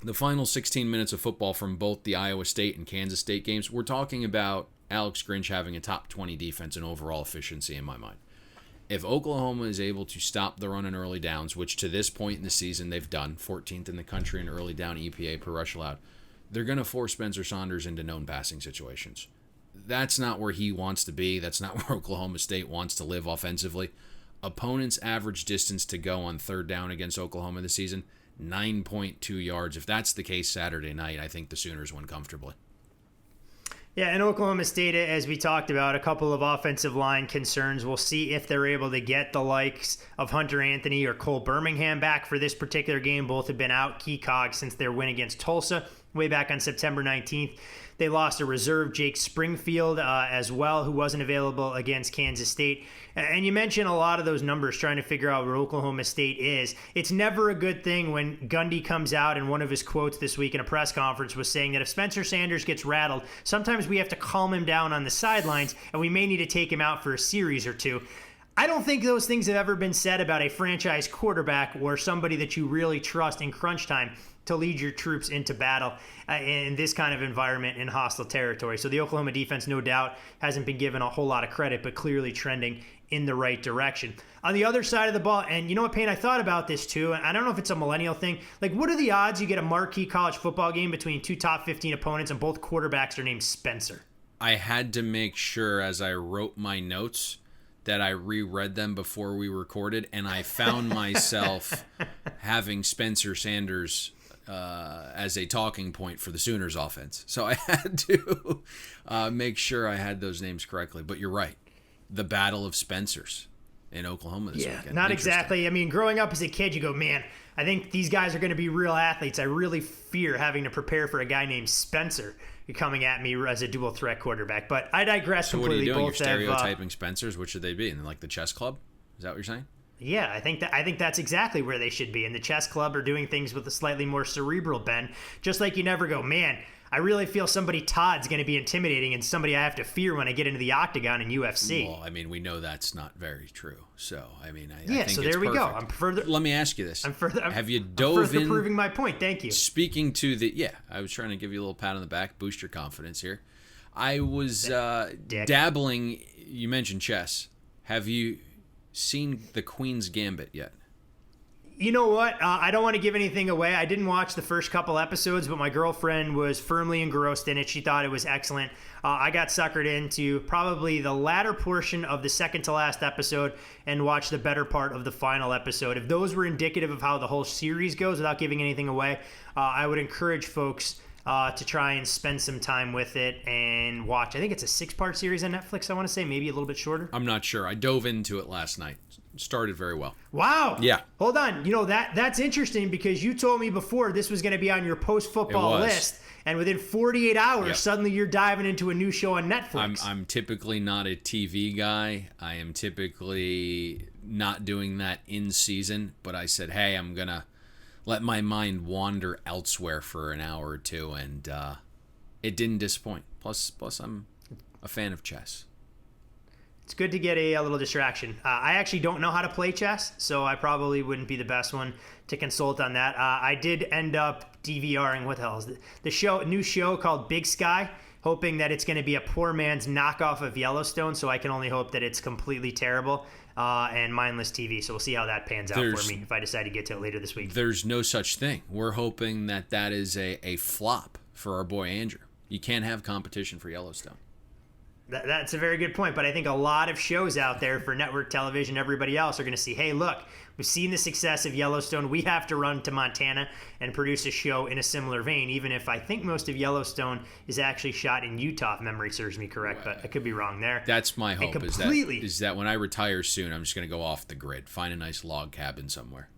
the final 16 minutes of football from both the Iowa State and Kansas State games, we're talking about Alex Grinch having a top 20 defense and overall efficiency in my mind. If Oklahoma is able to stop the run in early downs, which to this point in the season they've done, 14th in the country in early down EPA per rush allowed, they're going to force Spencer Saunders into known passing situations. That's not where he wants to be. That's not where Oklahoma State wants to live offensively. Opponents' average distance to go on third down against Oklahoma this season, 9.2 yards. If that's the case Saturday night, I think the Sooners win comfortably. Yeah, and Oklahoma State, as we talked about, a couple of offensive line concerns. We'll see if they're able to get the likes of Hunter Anthony or Cole Birmingham back for this particular game. Both have been out key cogs since their win against Tulsa way back on September 19th. They lost a reserve, Jake Springfield, as well, who wasn't available against Kansas State. And you mentioned a lot of those numbers trying to figure out where Oklahoma State is. It's never a good thing when Gundy comes out, and one of his quotes this week in a press conference was saying that if Spencer Sanders gets rattled, sometimes we have to calm him down on the sidelines, and we may need to take him out for a series or two. I don't think those things have ever been said about a franchise quarterback or somebody that you really trust in crunch time to lead your troops into battle in this kind of environment in hostile territory. So the Oklahoma defense, no doubt, hasn't been given a whole lot of credit, but clearly trending in the right direction. On the other side of the ball, and you know what, Payne, I thought about this too, and I don't know if it's a millennial thing. Like, what are the odds you get a marquee college football game between two top 15 opponents and both quarterbacks are named Spencer? I had to make sure as I wrote my notes that I reread them before we recorded, and I found myself having Spencer Sanders as a talking point for the Sooners offense. So I had to make sure I had those names correctly. But you're right. The battle of Spencers in Oklahoma this weekend. Not exactly. I mean, growing up as a kid, you go, man, I think these guys are going to be real athletes. I really fear having to prepare for a guy named Spencer coming at me as a dual threat quarterback. But I digress completely. So what are you doing? Both You're stereotyping Spencers. What should they be? In like the chess club? Is that what you're saying? Yeah, I think that's exactly where they should be. And the chess club are doing things with a slightly more cerebral bend. Just like you never go, man, I really feel somebody Todd's going to be intimidating and somebody I have to fear when I get into the octagon in UFC. Well, I mean, we know that's not very true. So, I mean, I think so it's there we perfect. go. I'm further. Let me ask you this. Have you dove I'm further in? proving my point. Thank you. Speaking to the, I was trying to give you a little pat on the back, boost your confidence here. I was dabbling. You mentioned chess. Have you seen the Queen's Gambit yet? You know what? I don't want to give anything away. I didn't watch the first couple episodes, but my girlfriend was firmly engrossed in it. She thought it was excellent. I got suckered into probably the latter portion of the second to last episode and watched the better part of the final episode. If those were indicative of how the whole series goes, without giving anything away, I would encourage folks to try and spend some time with it and watch. I think it's a 6-part series on Netflix, I want to say, maybe a little bit shorter. I'm not sure. I dove into it last night. Started very well. Wow. Yeah. Hold on. You know, that's interesting because you told me before this was going to be on your post-football list, and within 48 hours, suddenly you're diving into a new show on Netflix. I'm typically not a TV guy. I am typically not doing that in season, but I said, hey, I'm going to let my mind wander elsewhere for an hour or two, and it didn't disappoint. Plus, I'm a fan of chess. It's good to get a little distraction. I actually don't know how to play chess, so I probably wouldn't be the best one to consult on that. I did end up DVRing, what the hell is the new show called Big Sky, hoping that it's going to be a poor man's knockoff of Yellowstone, so I can only hope that it's completely terrible and mindless TV. So we'll see how that pans out for me if I decide to get to it later this week. There's no such thing. We're hoping that is a flop for our boy Andrew. You can't have competition for Yellowstone. That's a very good point, but I think a lot of shows out there for network television, everybody else, are going to see, hey, look, we've seen the success of Yellowstone. We have to run to Montana and produce a show in a similar vein, even if I think most of Yellowstone is actually shot in Utah, if memory serves me correct, but I could be wrong there. That's my hope, is that when I retire soon, I'm just going to go off the grid, find a nice log cabin somewhere.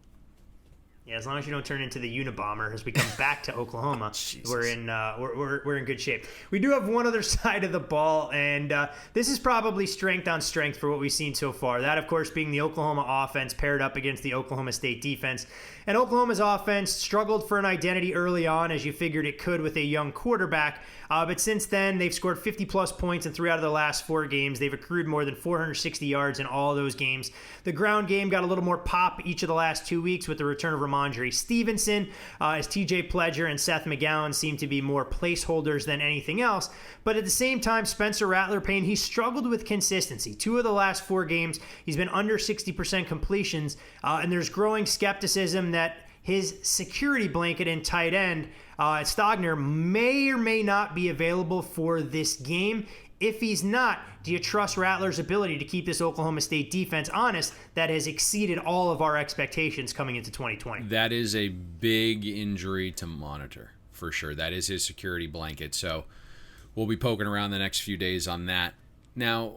Yeah, as long as you don't turn into the Unabomber as we come back to Oklahoma, we're in good shape. We do have one other side of the ball, and this is probably strength on strength for what we've seen so far. That, of course, being the Oklahoma offense paired up against the Oklahoma State defense. And Oklahoma's offense struggled for an identity early on, as you figured it could with a young quarterback. But since then, they've scored 50-plus points in 3 out of the last 4 games. They've accrued more than 460 yards in all of those games. The ground game got a little more pop each of the last 2 weeks with the return of Ramondre Stevenson, as TJ Pledger and Seth McGowan seem to be more placeholders than anything else. But at the same time, Spencer Rattler, Payne, he struggled with consistency. 2 of the last 4 games, he's been under 60% completions, and there's growing skepticism that his security blanket and tight end, Stogner, may or may not be available for this game. If he's not, do you trust Rattler's ability to keep this Oklahoma State defense honest that has exceeded all of our expectations coming into 2020? That is a big injury to monitor, for sure. That is his security blanket. So we'll be poking around the next few days on that. Now,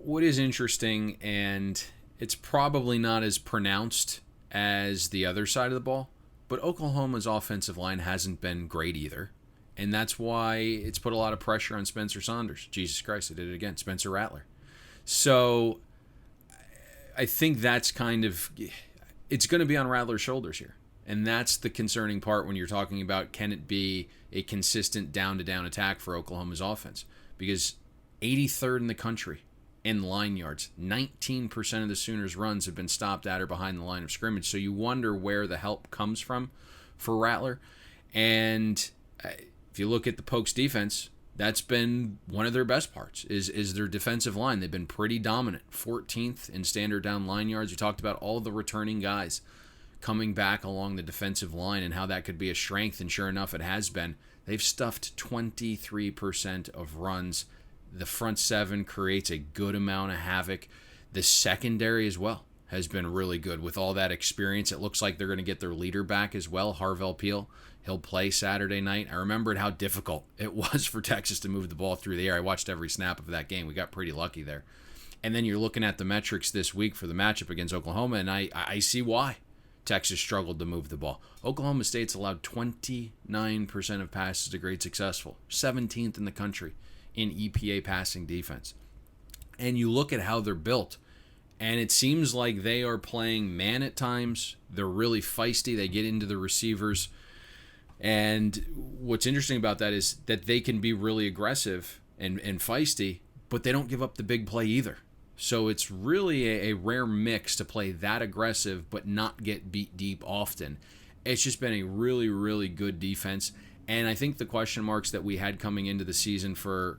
what is interesting, and it's probably not as pronounced as the other side of the ball, but Oklahoma's offensive line hasn't been great either. And that's why it's put a lot of pressure on Spencer Saunders. Jesus Christ, I did it again. Spencer Rattler. So I think that's it's going to be on Rattler's shoulders here. And that's the concerning part when you're talking about, can it be a consistent down-to-down attack for Oklahoma's offense? Because 83rd in the country in line yards. 19% of the Sooners' runs have been stopped at or behind the line of scrimmage. So you wonder where the help comes from for Rattler. And if you look at the Pokes defense, that's been one of their best parts, is their defensive line. They've been pretty dominant. 14th in standard down line yards. We talked about all of the returning guys coming back along the defensive line and how that could be a strength, and sure enough, it has been. They've stuffed 23% of runs. The front 7 creates a good amount of havoc. The secondary as well has been really good with all that experience. It looks like they're going to get their leader back as well, Harvell Peel. He'll play Saturday night. I remembered how difficult it was for Texas to move the ball through the air. I watched every snap of that game. We got pretty lucky there. And then you're looking at the metrics this week for the matchup against Oklahoma, and I see why Texas struggled to move the ball. Oklahoma State's allowed 29% of passes to grade successful, 17th in the country in EPA passing defense. And you look at how they're built, and it seems like they are playing man at times. They're really feisty. They get into the receivers. And what's interesting about that is that they can be really aggressive and feisty, but they don't give up the big play either. So it's really a rare mix to play that aggressive but not get beat deep often. It's just been a really, really good defense. And I think the question marks that we had coming into the season for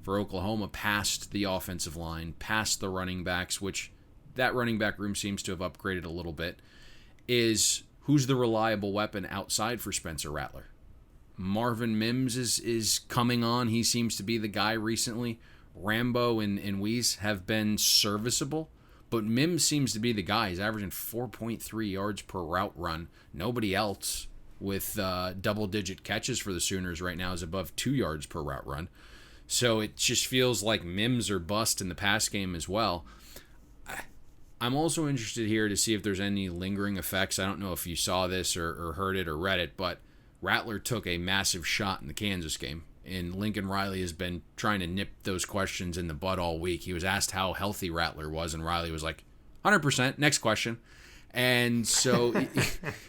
Oklahoma past the offensive line, past the running backs, which that running back room seems to have upgraded a little bit. is who's the reliable weapon outside for Spencer Rattler. Marvin Mims is coming on. He seems to be the guy recently. Rambo and Weiss have been serviceable, but Mims seems to be the guy. He's averaging 4.3 yards per route run. Nobody else with double-digit catches for the Sooners right now is above 2 yards per route run. So it just feels like Mims or bust in the pass game as well. I'm also interested here to see if there's any lingering effects. I don't know if you saw this or heard it or read it, but Rattler took a massive shot in the Kansas game. And Lincoln Riley has been trying to nip those questions in the bud all week. He was asked how healthy Rattler was, and Riley was like, 100%, next question. And so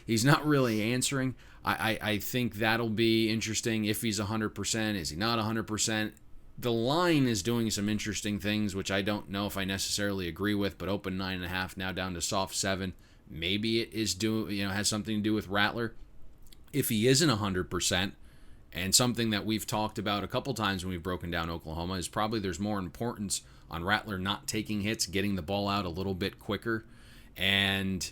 he's not really answering. I think that'll be interesting if he's 100%. Is he not 100%? The line is doing some interesting things, which I don't know if I necessarily agree with, but open 9.5 now down to soft 7. Maybe it is has something to do with Rattler. If he isn't 100%, and something that we've talked about a couple times when we've broken down Oklahoma is probably there's more importance on Rattler not taking hits, getting the ball out a little bit quicker, and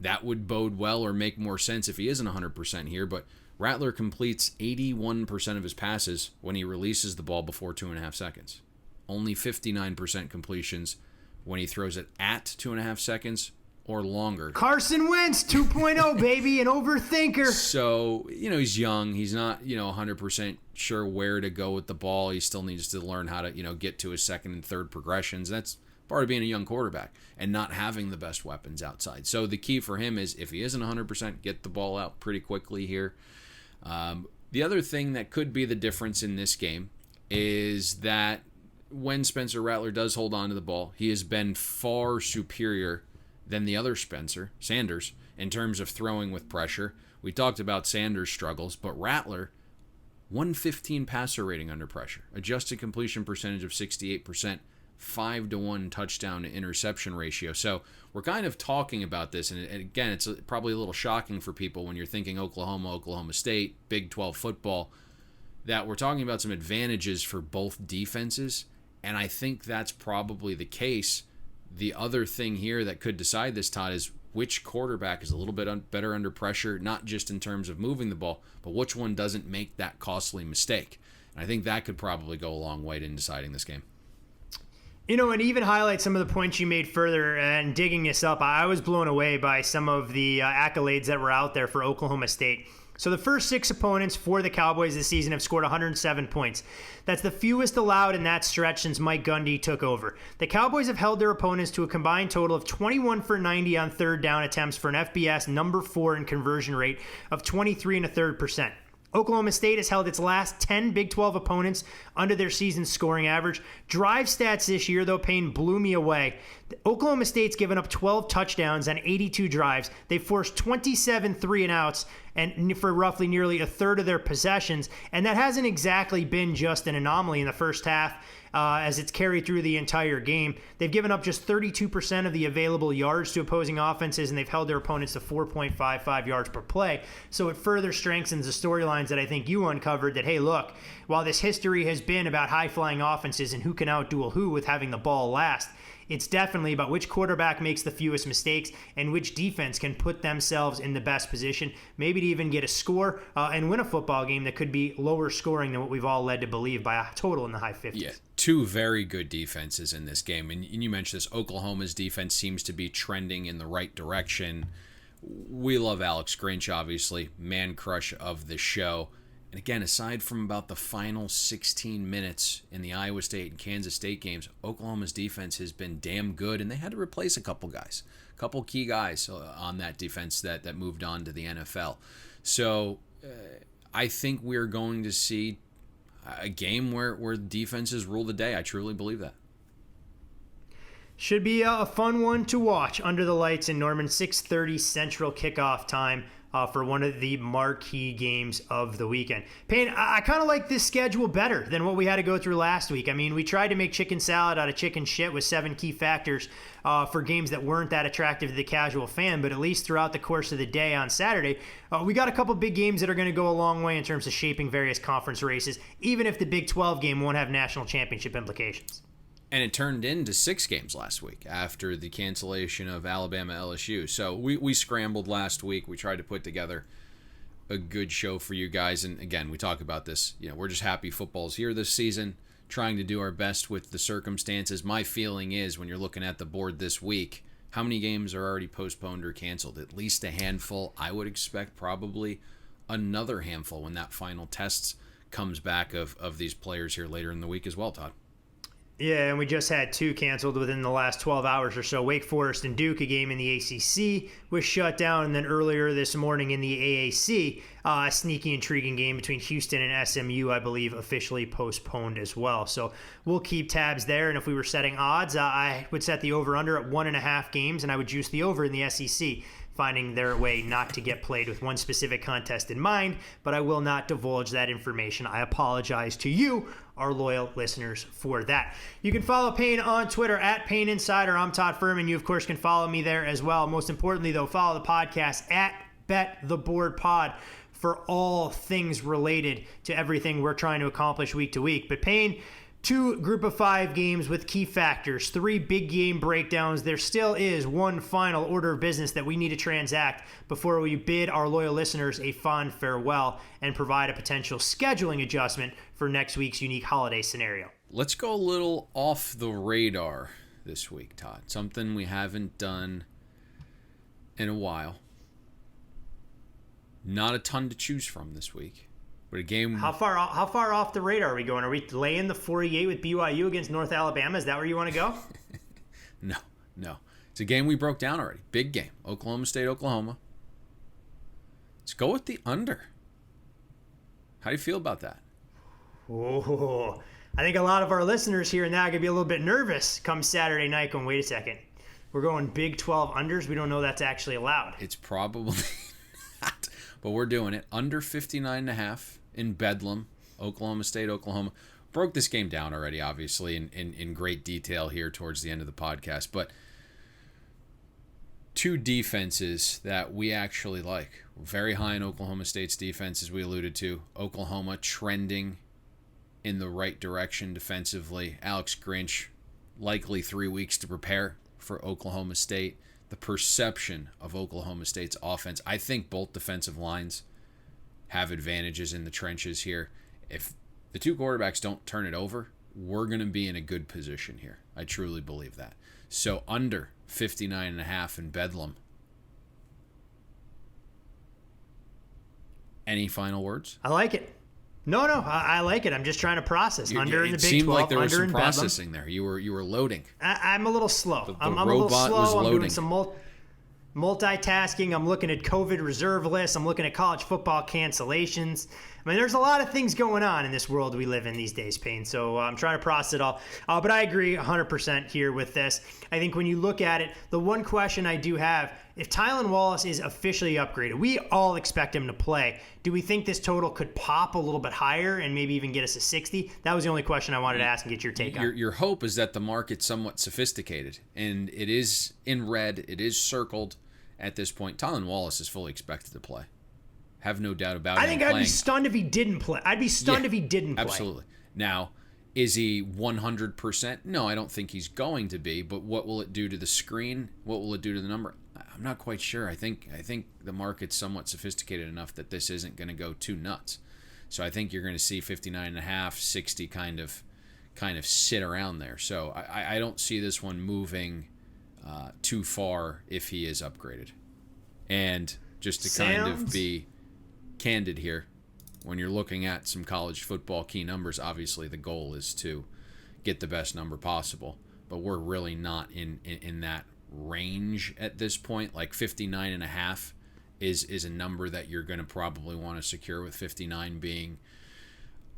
that would bode well or make more sense if he isn't 100% here. But Rattler completes 81% of his passes when he releases the ball before 2.5 seconds. Only 59% completions when he throws it at 2.5 seconds or longer. Carson Wentz 2.0, baby, an overthinker. So, he's young. He's not, 100% sure where to go with the ball. He still needs to learn how to, get to his second and third progressions. That's part of being a young quarterback and not having the best weapons outside. So the key for him is if he isn't 100%, get the ball out pretty quickly here. The other thing that could be the difference in this game is that when Spencer Rattler does hold on to the ball, he has been far superior than the other Sanders, in terms of throwing with pressure. We talked about Sanders' struggles, but Rattler, 115 passer rating under pressure, adjusted completion percentage of 68%, 5-to-1 touchdown to interception ratio. So we're kind of talking about this, and again, it's probably a little shocking for people when you're thinking Oklahoma State, Big 12 football, that we're talking about some advantages for both defenses, and I think that's probably the case. The other thing here that could decide this, Todd, is which quarterback is a little bit better under pressure, not just in terms of moving the ball, but which one doesn't make that costly mistake. And I think that could probably go a long way in deciding this game. And even highlight some of the points you made further and digging this up, I was blown away by some of the accolades that were out there for Oklahoma State. So the first 6 opponents for the Cowboys this season have scored 107 points. That's the fewest allowed in that stretch since Mike Gundy took over. The Cowboys have held their opponents to a combined total of 21 for 90 on third down attempts for an FBS number 4 in conversion rate of 23.33%. Oklahoma State has held its last 10 Big 12 opponents under their season scoring average. Drive stats this year, though, Payne, blew me away. Oklahoma State's given up 12 touchdowns on 82 drives. They've forced 27 3-and-outs and for roughly nearly a third of their possessions, and that hasn't exactly been just an anomaly in the first half. As it's carried through the entire game. They've given up just 32% of the available yards to opposing offenses, and they've held their opponents to 4.55 yards per play. So it further strengthens the storylines that I think you uncovered that, hey, look, while this history has been about high-flying offenses and who can outduel who with having the ball last, it's definitely about which quarterback makes the fewest mistakes and which defense can put themselves in the best position, maybe to even get a score and win a football game that could be lower scoring than what we've all led to believe by a total in the high 50s. Yeah, 2 very good defenses in this game. And you mentioned this, Oklahoma's defense seems to be trending in the right direction. We love Alex Grinch, obviously, man crush of the show. And again, aside from about the final 16 minutes in the Iowa State and Kansas State games, Oklahoma's defense has been damn good, and they had to replace a couple key guys on that defense that moved on to the NFL. So I think we're going to see a game where defenses rule the day. I truly believe that. Should be a fun one to watch under the lights in Norman, 6:30 Central kickoff time. For one of the marquee games of the weekend. Payne, I kind of like this schedule better than what we had to go through last week. I mean, we tried to make chicken salad out of chicken shit with 7 key factors for games that weren't that attractive to the casual fan, but at least throughout the course of the day on Saturday, we got a couple big games that are going to go a long way in terms of shaping various conference races, even if the Big 12 game won't have national championship implications. And it turned into 6 games last week after the cancellation of Alabama LSU. So we scrambled last week. We tried to put together a good show for you guys. And again, we talk about this. We're just happy football's here this season, trying to do our best with the circumstances. My feeling is when you're looking at the board this week, how many games are already postponed or canceled? At least a handful. I would expect probably another handful when that final test comes back of these players here later in the week as well, Todd. Yeah, and we just had 2 canceled within the last 12 hours or so. Wake Forest and Duke, a game in the ACC, was shut down. And then earlier this morning in the AAC, a sneaky, intriguing game between Houston and SMU, I believe, officially postponed as well. So we'll keep tabs there. And if we were setting odds, I would set the over-under at 1.5 games, and I would juice the over in the SEC, finding their way not to get played with one specific contest in mind, but I will not divulge that information. I apologize to you, our loyal listeners, for that. You can follow Payne on Twitter at Payne Insider. I'm Todd Fuhrman. You, of course, can follow me there as well. Most importantly, though, follow the podcast at Bet the Board Pod for all things related to everything we're trying to accomplish week to week. But Payne, 2 group of 5 games with key factors, 3 big game breakdowns. There still is one final order of business that we need to transact before we bid our loyal listeners a fond farewell and provide a potential scheduling adjustment for next week's unique holiday scenario. Let's go a little off the radar this week, Todd. Something we haven't done in a while. Not a ton to choose from this week. But a game. How far off the radar are we going? Are we laying the 48 with BYU against North Alabama? Is that where you want to go? No. It's a game we broke down already. Big game. Oklahoma State, Oklahoma. Let's go with the under. How do you feel about that? Oh, I think a lot of our listeners here now are going to be a little bit nervous come Saturday night going, wait a second. We're going Big 12 unders. We don't know that's actually allowed. It's probably not, but we're doing it. Under 59.5 in Bedlam, Oklahoma State, Oklahoma. Broke this game down already, obviously, in great detail here towards the end of the podcast. But 2 defenses that we actually like. We're very high in Oklahoma State's defense, as we alluded to. Oklahoma trending in the right direction defensively. Alex Grinch, likely 3 weeks to prepare for Oklahoma State. The perception of Oklahoma State's offense. I think both defensive lines have advantages in the trenches here. If the 2 quarterbacks don't turn it over, we're going to be in a good position here. I truly believe that. So under 59.5 in Bedlam. Any final words? I like it. No, I like it. I'm just trying to process. Under in the Big 12, it seemed like there was under some in processing Bedlam. there. You were loading. I'm a little slow. I'm a robot little slow. was I'm loading. doing some multitasking. I'm looking at COVID reserve lists. I'm looking at college football cancellations. I mean, there's a lot of things going on in this world we live in these days, Payne. So I'm trying to process it all. But I agree 100% here with this. I think when you look at it, the one question I do have, if Tylan Wallace is officially upgraded, we all expect him to play. Do we think this total could pop a little bit higher and maybe even get us a 60? That was the only question I wanted to ask and get your take on. Your hope is that the market's somewhat sophisticated, and it is in red. It is circled at this point. Tylan Wallace is fully expected to play. Have no doubt about it. I think I'd be stunned if he didn't play. I'd be stunned if he didn't play. Absolutely. Now, is he 100%? No, I don't think he's going to be. But what will it do to the screen? What will it do to the number? I'm not quite sure. I think the market's somewhat sophisticated enough that this isn't going to go too nuts. So I think you're going to see 59.5, 60 kind of sit around there. So I don't see this one moving too far if he is upgraded. And just to kind of be candid here, when you're looking at some college football key numbers, obviously the goal is to get the best number possible, but we're really not in that range at this point. Like 59.5 is a number that you're going to probably want to secure, with 59 being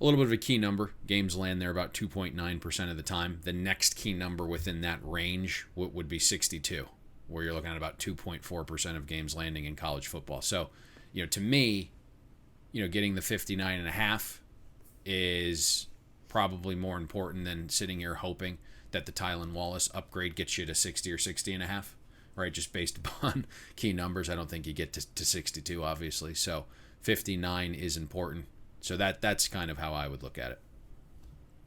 a little bit of a key number. Games land there about 2.9% of the time. The next key number within that range would be 62, where you're looking at about 2.4% of games landing in college football. So, to me, getting the 59.5 is probably more important than sitting here hoping that the Tylan Wallace upgrade gets you to 60 or 60.5, right? Just based upon key numbers. I don't think you get to 62, obviously. So 59 is important. So that's kind of how I would look at it.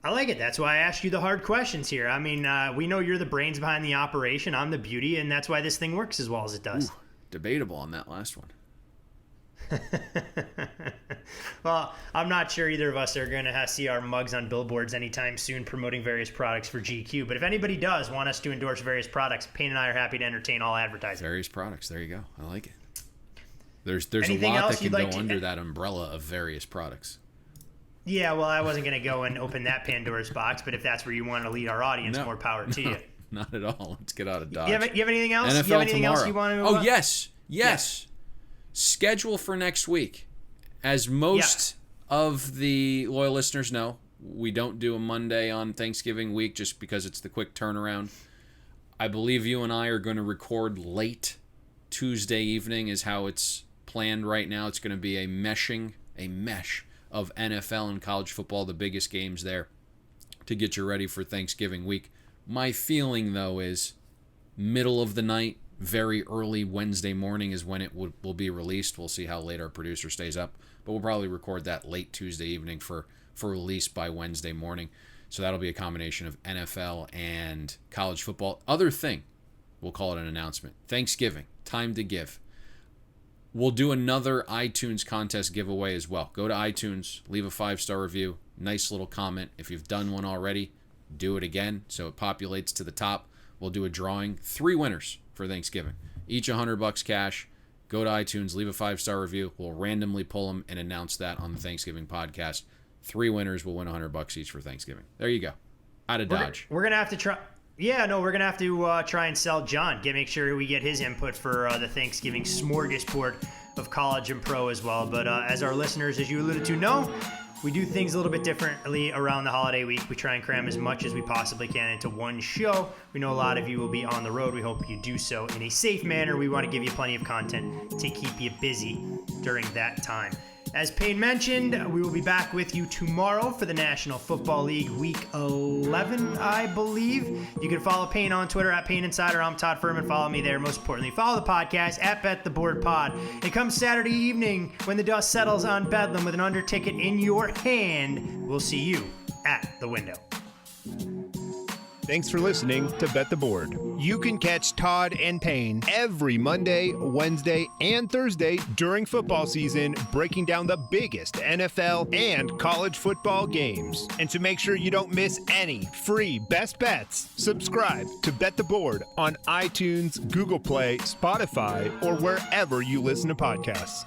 I like it. That's why I asked you the hard questions here. I mean, we know you're the brains behind the operation. I'm the beauty, and that's why this thing works as well as it does. Ooh, debatable on that last one. Well, I'm not sure either of us are going to see our mugs on billboards anytime soon promoting various products for GQ. But if anybody does want us to endorse various products, Payne and I are happy to entertain all advertising. Various products. There you go. I like it. There's Anything a lot else that can you'd go like to- under that umbrella of various products. Yeah, well, I wasn't going to go and open that Pandora's box, but if that's where you want to lead our audience, more power to you. Not at all. Let's get out of Dodge. You have anything else? NFL you have anything tomorrow. else you want to? Oh, yes. Schedule for next week. As most of the loyal listeners know, we don't do a Monday on Thanksgiving week just because it's the quick turnaround. I believe you and I are going to record late Tuesday evening is how it's planned right now. It's going to be a mesh of NFL and college football, the biggest games there, to get you ready for Thanksgiving week. My feeling, though, is middle of the night, very early Wednesday morning is when it will be released. We'll see how late our producer stays up, but we'll probably record that late Tuesday evening for release by Wednesday morning. So that'll be a combination of NFL and college football. Other thing, we'll call it an announcement. Thanksgiving, time to give. We'll do another iTunes contest giveaway as well. Go to iTunes, leave a 5-star review, nice little comment. If you've done one already, do it again so it populates to the top. We'll do a drawing. 3 winners for Thanksgiving. Each $100 cash. Go to iTunes, leave a 5-star review. We'll randomly pull them and announce that on the Thanksgiving podcast. 3 winners will win $100 each for Thanksgiving. There you go. Out of Dodge. We're going to have to try... Yeah, no, we're going to have to try and sell John. Make sure we get his input for the Thanksgiving smorgasbord of college and pro as well. But as our listeners, as you alluded to, know, we do things a little bit differently around the holiday week. We try and cram as much as we possibly can into one show. We know a lot of you will be on the road. We hope you do so in a safe manner. We want to give you plenty of content to keep you busy during that time. As Payne mentioned, we will be back with you tomorrow for the National Football League Week 11, I believe. You can follow Payne on Twitter at Payne Insider. I'm Todd Fuhrman. Follow me there. Most importantly, follow the podcast at Bet the Board Pod. And come Saturday evening, when the dust settles on Bedlam with an under ticket in your hand, we'll see you at the window. Thanks for listening to Bet the Board. You can catch Todd and Payne every Monday, Wednesday, and Thursday during football season, breaking down the biggest NFL and college football games. And to make sure you don't miss any free best bets, subscribe to Bet the Board on iTunes, Google Play, Spotify, or wherever you listen to podcasts.